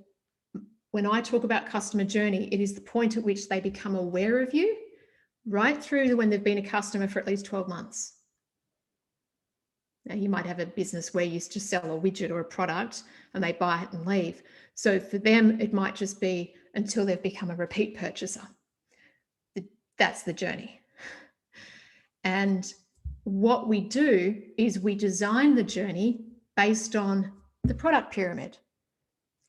Speaker 2: when I talk about customer journey, it is the point at which they become aware of you, right through to when they've been a customer for at least 12 months. Now, you might have a business where you just sell a widget or a product and they buy it and leave. So for them, it might just be until they've become a repeat purchaser. That's the journey. And what we do is we design the journey based on the product pyramid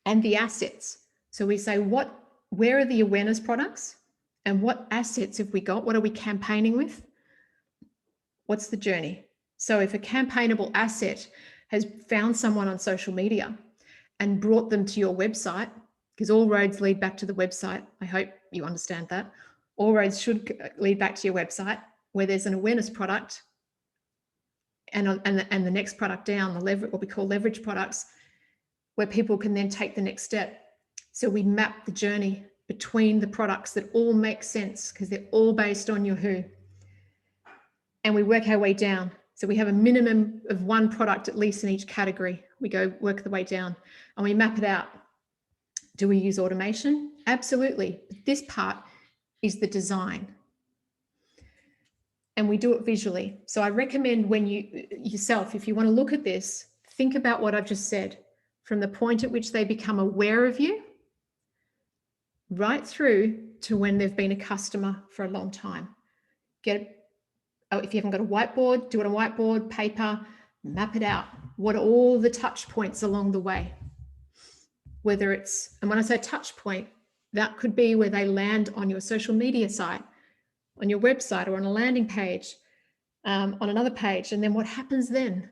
Speaker 2: and the assets. So we say, where are the awareness products and what assets have we got? What are we campaigning with? What's the journey? So if a campaignable asset has found someone on social media and brought them to your website, because all roads lead back to the website, I hope you understand that. All roads should lead back to your website, where there's an awareness product and the next product down, what we call leverage products, where people can then take the next step. So we map the journey between the products that all make sense because they're all based on your who. And we work our way down. So we have a minimum of 1 product at least in each category. We go work the way down and we map it out. Do we use automation? Absolutely. But this part is the design. And we do it visually. So I recommend when yourself, if you want to look at this, think about what I've just said, from the point at which they become aware of you, right through to when they've been a customer for a long time. Get if you haven't got a whiteboard, do it on whiteboard, paper, map it out. What are all the touch points along the way? Whether it's, and when I say touch point, that could be where they land on your social media site, on your website, or on a landing page, on another page. And then what happens then?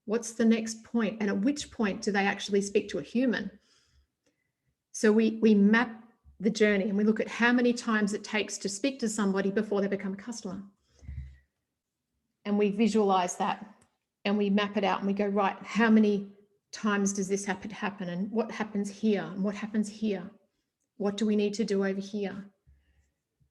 Speaker 2: What's the next point? And at which point do they actually speak to a human? So we map the journey and we look at how many times it takes to speak to somebody before they become a customer. And we visualize that and we map it out and we go, right, how many times does this happen? And what happens here? And what happens here? What do we need to do over here?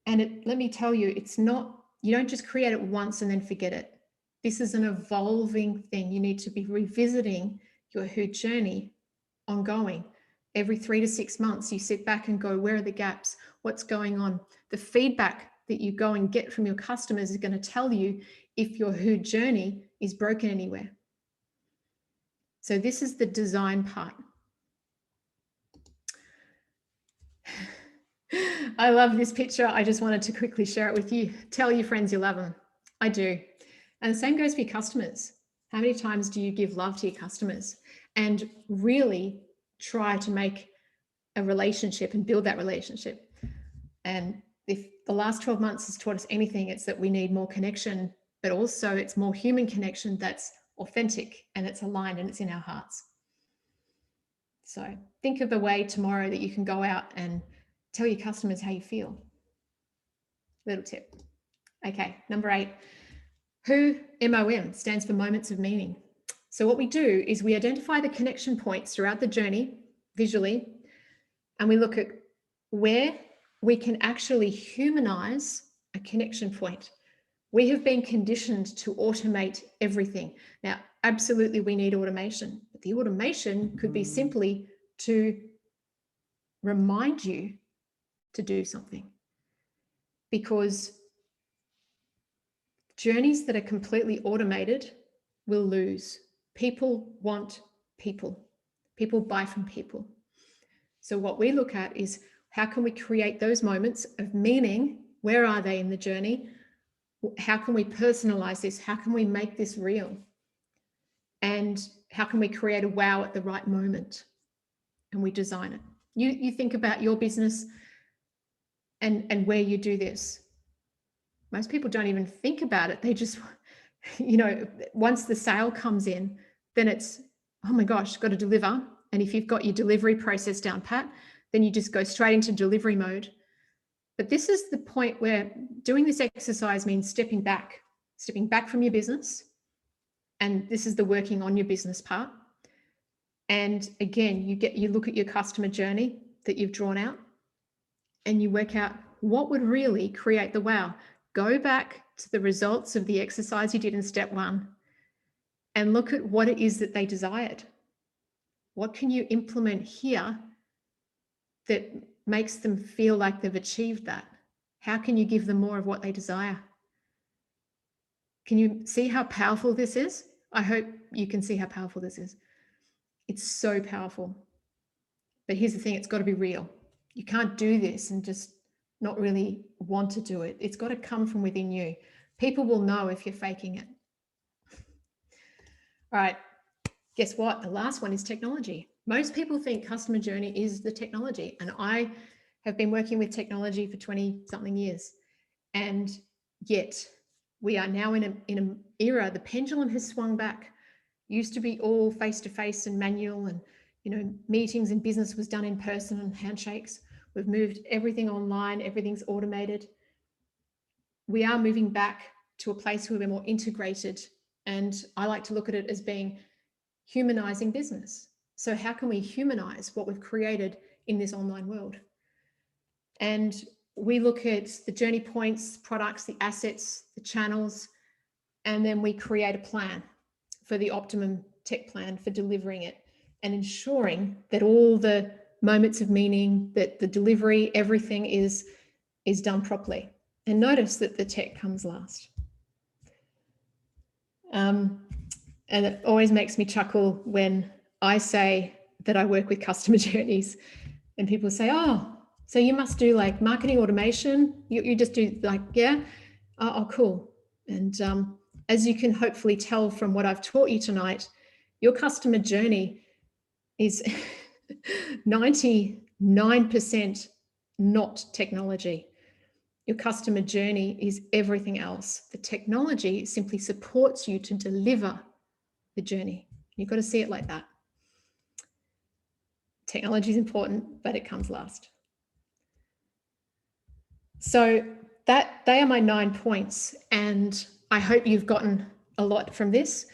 Speaker 2: And let me tell you, it's not, you don't just create it once and then forget it. This is an evolving thing. You need to be revisiting your Who journey ongoing. Every 3 to 6 months, you sit back and go, where are the gaps? What's going on? The feedback that you go and get from your customers is going to tell you if your Who journey is broken anywhere. So this is the design part. I love this picture. I just wanted to quickly share it with you. Tell your friends you love them. I do. And the same goes for your customers. How many times do you give love to your customers? And really try to make a relationship and build that relationship. And if the last 12 months has taught us anything, it's that we need more connection, but also it's more human connection that's authentic and it's aligned and it's in our hearts. So think of a way tomorrow that you can go out and tell your customers how you feel. Little tip. Okay, number 8. Who, M-O-M, stands for moments of meaning. So what we do is we identify the connection points throughout the journey visually, and we look at where we can actually humanize a connection point. We have been conditioned to automate everything. Now, absolutely we need automation, but the automation could be simply to remind you to do something, because journeys that are completely automated will lose. People want people. People buy from people. So what we look at is how can we create those moments of meaning? Where are they in the journey? How can we personalize this? How can we make this real? And how can we create a wow at the right moment? And we design it. You think about your business and where you do this. Most people don't even think about it. They just, once the sale comes in, then it's, oh my gosh, got to deliver. And if you've got your delivery process down pat, then you just go straight into delivery mode. But this is the point where doing this exercise means stepping back from your business. And this is the working on your business part. And again, you look at your customer journey that you've drawn out and you work out what would really create the wow. Go back to the results of the exercise you did in step 1 and look at what it is that they desired. What can you implement here that makes them feel like they've achieved that? How can you give them more of what they desire? Can you see how powerful this is? I hope you can see how powerful this is. It's so powerful. But here's the thing, it's got to be real. You can't do this and just not really want to do it. It's got to come from within you. People will know if you're faking it. All right, guess what? The last one is technology. Most people think customer journey is the technology, and I have been working with technology for 20-something years, and yet we are now in an era, the pendulum has swung back. Used to be all face-to-face and manual, and meetings in business was done in person and handshakes. We've moved everything online, everything's automated. We are moving back to a place where we're more integrated, and I like to look at it as being humanizing business. So how can we humanize what we've created in this online world? And we look at the journey points, products, the assets, the channels, and then we create a plan for the optimum tech plan for delivering it and ensuring that all the moments of meaning, that the delivery, everything is done properly. And notice that the tech comes last. And it always makes me chuckle when I say that I work with customer journeys and people say, oh, so you must do like marketing automation. You just do like, yeah. Oh, cool. And as you can hopefully tell from what I've taught you tonight, your customer journey is 99% not technology. Your customer journey is everything else. The technology simply supports you to deliver the journey. You've got to see it like that. Technology is important, but it comes last. So they are my 9 points, and I hope you've gotten a lot from this.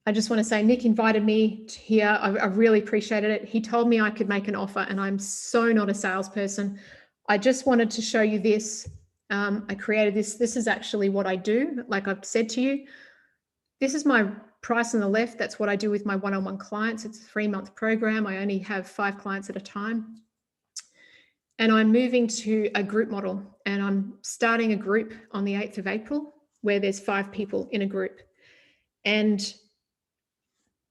Speaker 2: I just want to say Nick invited me here. I really appreciated it. He told me I could make an offer, and I'm so not a salesperson. I just wanted to show you this. I created this. This is actually what I do. Like I've said to you, this is my price on the left. That's what I do with my one-on-one clients. It's a 3-month program. I only have 5 clients at a time. And I'm moving to a group model, and I'm starting a group on the 8th of April where there's 5 people in a group. And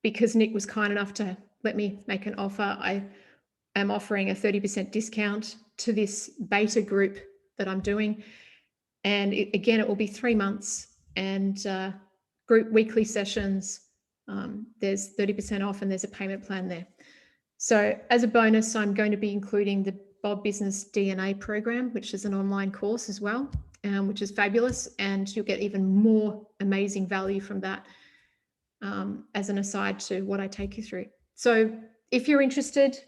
Speaker 2: because Nick was kind enough to let me make an offer, I am offering a 30% discount to this beta group that I'm doing. And again, it will be 3 months, and group weekly sessions. There's 30% off, and there's a payment plan there. So as a bonus, I'm going to be including the Bob Business DNA program, which is an online course as well, which is fabulous. And you'll get even more amazing value from that as an aside to what I take you through. So if you're interested,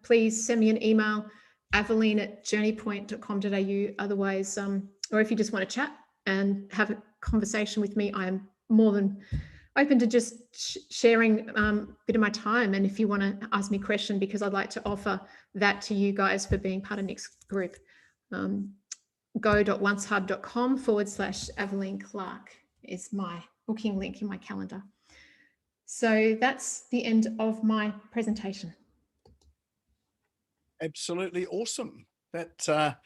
Speaker 2: please send me an email, aveline@journeypoint.com.au. Otherwise, or if you just want to chat and have a conversation with me, I am more than open to just sharing a bit of my time. And if you want to ask me a question, because I'd like to offer that to you guys for being part of Nick's group, go.oncehub.com/Aveline Clarke is my booking link in my calendar. So that's the end of my presentation.
Speaker 1: Absolutely awesome. That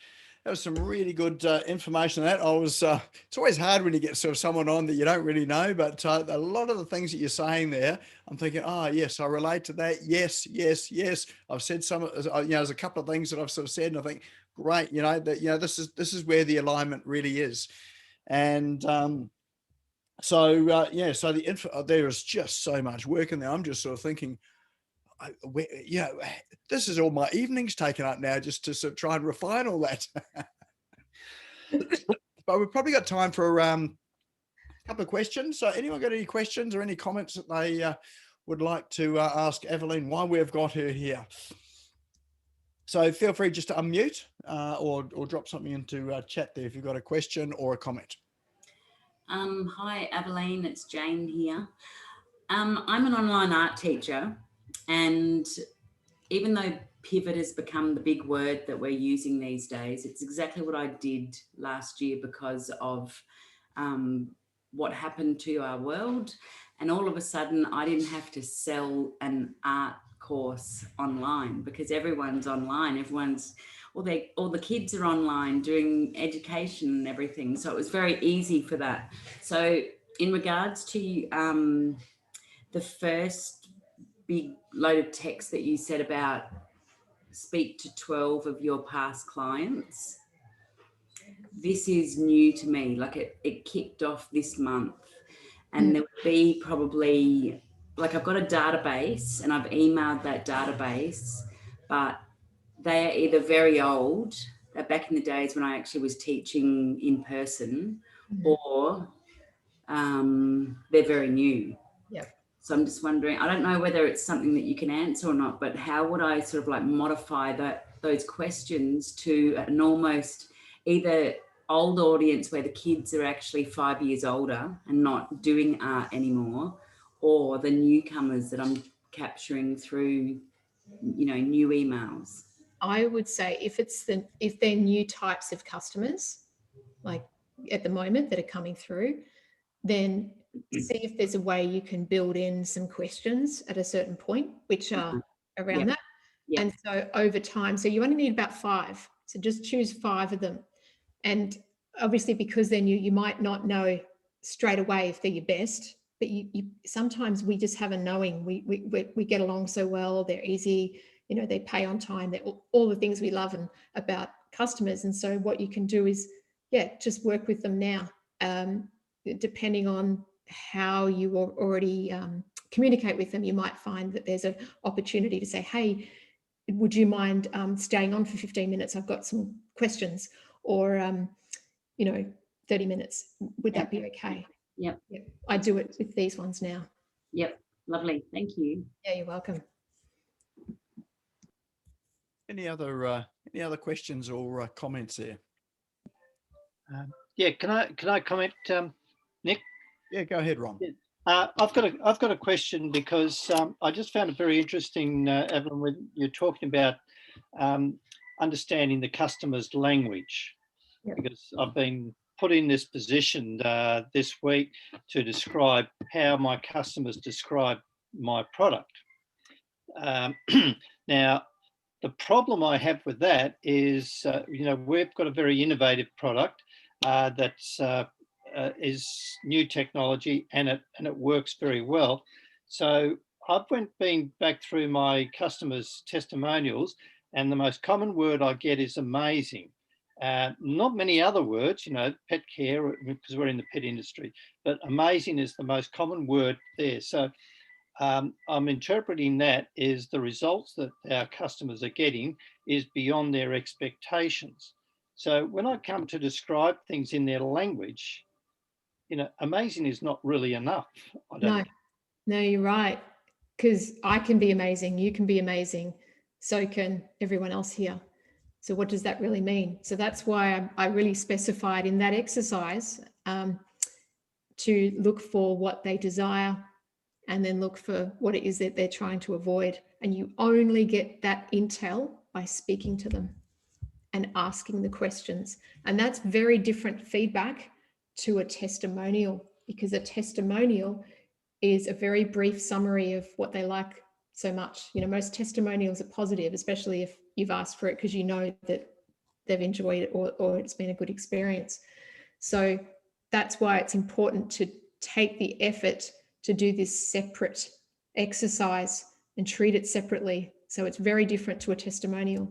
Speaker 1: was some really good information. That it's always hard when you get sort of someone on that you don't really know, but a lot of the things that you're saying there, I'm thinking, oh yes, I relate to that. Yes. I've said some, there's a couple of things that I've sort of said, and I think, great, this is where the alignment really is. And so the info, there is just so much work in there. I'm just sort of thinking, this is all my evenings taken up now just to sort of try and refine all that. But we've probably got time for a couple of questions. So anyone got any questions or any comments that they would like to ask Aveline while we've got her here? So feel free just to unmute or drop something into chat there if you've got a question or a comment.
Speaker 3: Hi, Aveline, it's Jane here. I'm an online art teacher, and even though pivot has become the big word that we're using these days, it's exactly what I did last year because of what happened to our world. And all of a sudden, I didn't have to sell an art course online because everyone's online. All the kids are online doing education and everything. So it was very easy for that. So in regards to the first big load of text that you said about speak to 12 of your past clients, this is new to me. Like it kicked off this month, and there would be probably, like, I've got a database and I've emailed that database, but they are either very old, back in the days when I actually was teaching in person, or they're very new.
Speaker 2: Yep.
Speaker 3: So I'm just wondering, I don't know whether it's something that you can answer or not, but how would I sort of like modify those questions to an almost either old audience where the kids are actually 5 years older and not doing art anymore, or the newcomers that I'm capturing through, new emails?
Speaker 2: I would say if they're new types of customers, like at the moment that are coming through, then see if there's a way you can build in some questions at a certain point, which are around that.
Speaker 3: Yep.
Speaker 2: And so over time, so you only need about 5. So just choose 5 of them. And obviously because they're new, you might not know straight away if they're your best, but you sometimes we just have a knowing. We get along so well, they're easy, they pay on time, they're all the things we love about customers. And so what you can do is, just work with them now depending on how you already communicate with them, you might find that there's an opportunity to say, hey, would you mind staying on for 15 minutes? I've got some questions. Or, 30 minutes. Would that be okay?
Speaker 3: Yep.
Speaker 2: I do it with these ones now.
Speaker 3: Yep. Lovely. Thank you.
Speaker 2: Yeah, you're welcome.
Speaker 1: Any other questions or comments there?
Speaker 4: Yeah, can I comment, Nick?
Speaker 1: Yeah, go ahead, Ron.
Speaker 4: I've got a question, because I just found it very interesting, Aveline, when you're talking about understanding the customer's language.
Speaker 2: Yep.
Speaker 4: Because I've been put in this position this week to describe how my customers describe my product. Now, the problem I have with that is, we've got a very innovative product that's is new technology, and it works very well. So I've been back through my customers' testimonials, and the most common word I get is amazing. Not many other words, pet care, because we're in the pet industry, but amazing is the most common word there. So I'm interpreting that is the results that our customers are getting is beyond their expectations. So when I come to describe things in their language, amazing is not really enough.
Speaker 2: No, you're right. Because I can be amazing, you can be amazing, so can everyone else here. So what does that really mean? So that's why I really specified in that exercise to look for what they desire, and then look for what it is that they're trying to avoid. And you only get that intel by speaking to them and asking the questions. And that's very different feedback to a testimonial, because a testimonial is a very brief summary of what they like so much. Most testimonials are positive, especially if you've asked for it because you know that they've enjoyed it or it's been a good experience. So that's why it's important to take the effort to do this separate exercise and treat it separately. So it's very different to a testimonial.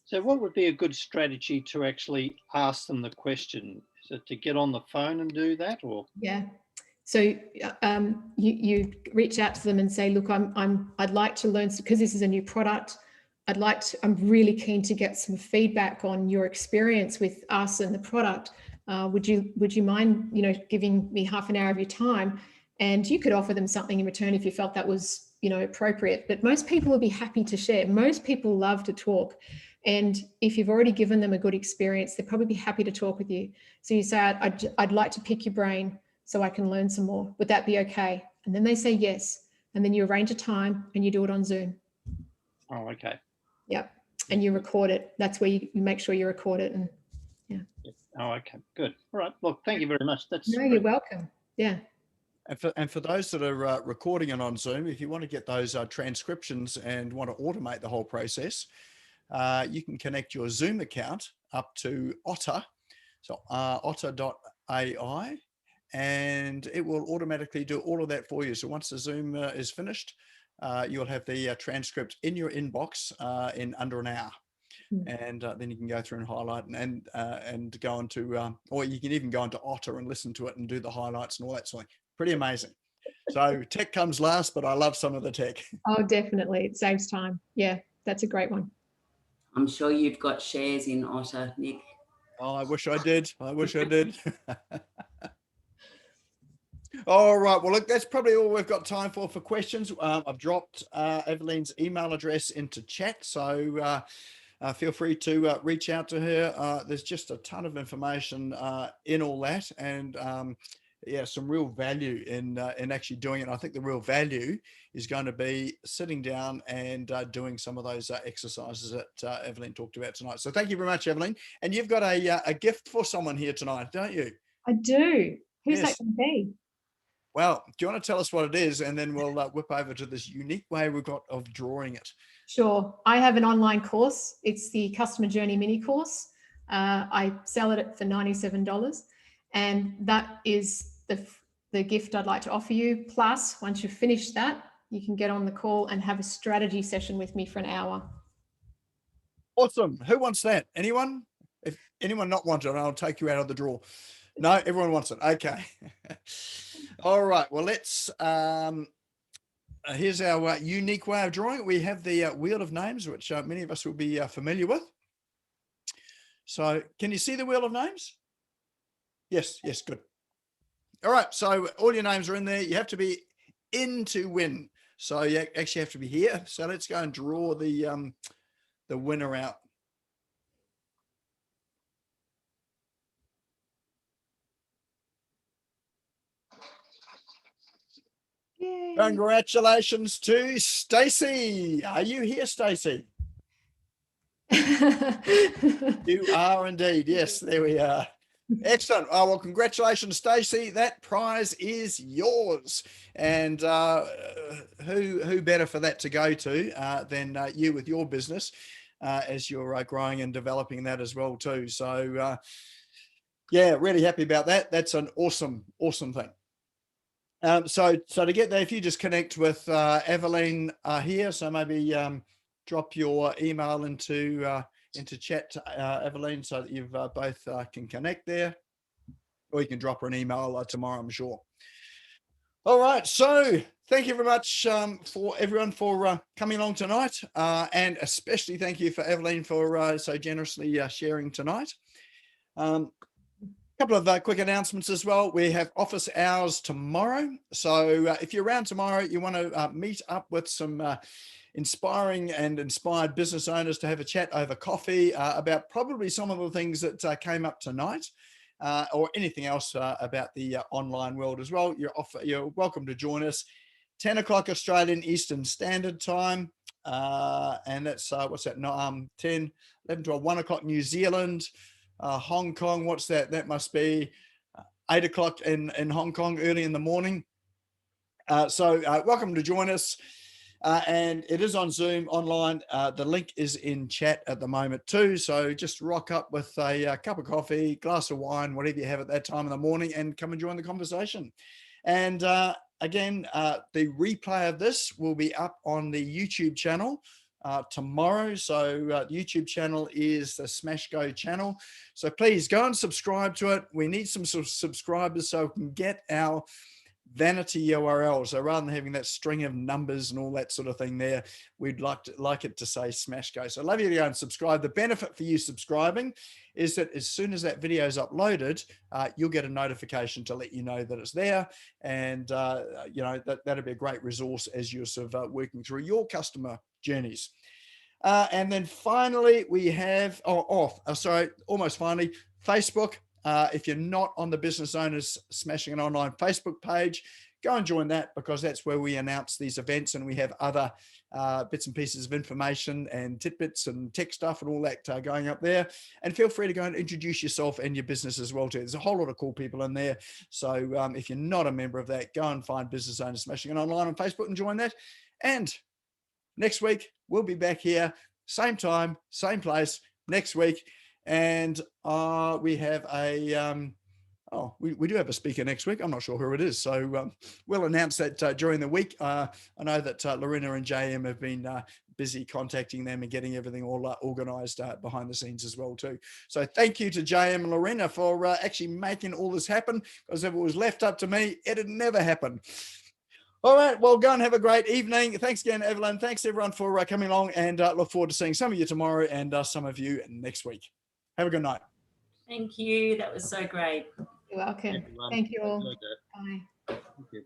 Speaker 4: So what would be a good strategy to actually ask them the question? Is it to get on the phone and do that, or?
Speaker 2: Yeah. So you reach out to them and say, look, I'd like to learn, because this is a new product. I'm really keen to get some feedback on your experience with us and the product. Would you mind, giving me half an hour of your time? And you could offer them something in return if you felt that was, appropriate. But most people will be happy to share. Most people love to talk. And if you've already given them a good experience, they'll probably be happy to talk with you. So you say, I'd like to pick your brain so I can learn some more. Would that be okay? And then they say yes. And then you arrange a time and you do it on Zoom.
Speaker 4: Oh, okay.
Speaker 2: Yep. And you record it. That's where you make sure you record it. And yeah.
Speaker 4: Oh, okay. Good. All right. Well, thank you very much.
Speaker 2: No, you're welcome. Yeah.
Speaker 1: And for those that are recording it on Zoom, if you want to get those transcriptions and want to automate the whole process, you can connect your Zoom account up to Otter. So otter.ai, and it will automatically do all of that for you. So once the Zoom is finished, you'll have the transcript in your inbox in under an hour. And then you can go through and highlight and go into, or you can even go into Otter and listen to it and do the highlights and all that sort of thing. Pretty amazing. So tech comes last, but I love some of the tech.
Speaker 2: Oh, definitely. It saves time. Yeah, that's a great one.
Speaker 3: I'm sure you've got shares in Otter, Nick.
Speaker 1: Oh, I wish I did. I wish I did. All right. Well, look, that's probably all we've got time for questions. I've dropped Aveline's email address into chat. So feel free to reach out to her. There's just a ton of information in all that, and yeah, some real value in actually doing it. I think the real value is going to be sitting down and doing some of those exercises that Aveline talked about tonight. So thank you very much, Aveline. And you've got a gift for someone here tonight, don't you?
Speaker 2: I do. Who's
Speaker 1: Yes.
Speaker 2: that going to be?
Speaker 1: Well, do you want to tell us what it is, and then we'll whip over to this unique way we've got of drawing it? Sure.
Speaker 2: I have an online course. It's the Customer Journey Mini Course. I sell it for $97, and that is the gift I'd like to offer you. Plus, once you've finished that, you can get on the call and have a strategy session with me for an hour.
Speaker 1: Awesome. Who wants that? Anyone? If anyone not wants it, I'll take you out of the draw. No, everyone wants it. Okay. All right. Well, let's, here's our unique way of drawing it. We have the wheel of names, which many of us will be familiar with. So can you see the wheel of names? Yes. Yes. Good. All right. So all your names are in there. You have to be in to win. So you actually have to be here. So let's go and draw the winner out.
Speaker 2: Yay.
Speaker 1: Congratulations to Stacey. Are you here, Stacey? You are indeed. Yes, there we are. Excellent. Oh, well, congratulations, Stacey. That prize is yours. And who better for that to go to than you with your business as you're growing and developing that as well too. So yeah, really happy about that. That's an awesome thing. So to get there, if you just connect with Aveline here, so maybe drop your email into chat, Aveline, so that you've both can connect there, or you can drop her an email tomorrow, I'm sure. All right, so thank you very much for everyone for coming along tonight, and especially thank you for Aveline for so generously sharing tonight. Couple of quick announcements as well. We have office hours tomorrow. So if you're around tomorrow, you want to meet up with some inspiring and inspired business owners to have a chat over coffee about probably some of the things that came up tonight or anything else about the online world as well. You're welcome to join us. 10 o'clock Australian Eastern Standard Time. And that's, what's that? No, 10, 11, 12, 1 o'clock New Zealand. Hong Kong, what's that? That must be 8 o'clock in Hong Kong, early in the morning. So welcome to join us. And it is on Zoom online. The link is in chat at the moment too. So just rock up with a cup of coffee, glass of wine, whatever you have at that time in the morning, and come and join the conversation. And again, the replay of this will be up on the YouTube channel tomorrow. So the YouTube channel is the SmashGo channel. So please go and subscribe to it. We need some sort of subscribers so we can get our vanity URL. So rather than having that string of numbers and all that sort of thing there, we'd like it to say SmashGo. So I'd love you to go and subscribe. The benefit for you subscribing is that as soon as that video is uploaded, you'll get a notification to let you know that it's there. And, you know, that'll be a great resource as you're sort of working through your customer journeys. And then finally, we have, almost finally, Facebook. If you're not on the Business Owners Smashing It Online Facebook page, go and join that, because that's where we announce these events, and we have other bits and pieces of information and tidbits and tech stuff and all that going up there. And feel free to go and introduce yourself and your business as well too. There's a whole lot of cool people in there. So if you're not a member of that, go and find Business Owners Smashing It Online on Facebook and join that. And next week, we'll be back here, same time, same place next week. And we have a, we do have a speaker next week. I'm not sure who it is. So we'll announce that during the week. I know that Lorena and JM have been busy contacting them and getting everything all organized behind the scenes as well too. So thank you to JM and Lorena for actually making all this happen, because if it was left up to me, it'd never happen. All right, well, go and have a great evening. Thanks again, Aveline. Thanks, everyone, for coming along, and look forward to seeing some of you tomorrow and some of you next week. Have a good night.
Speaker 3: Thank you. That was so great.
Speaker 2: You're welcome.
Speaker 4: Everyone.
Speaker 2: Thank you all.
Speaker 4: Enjoyed that.
Speaker 2: Bye.
Speaker 4: Thank you.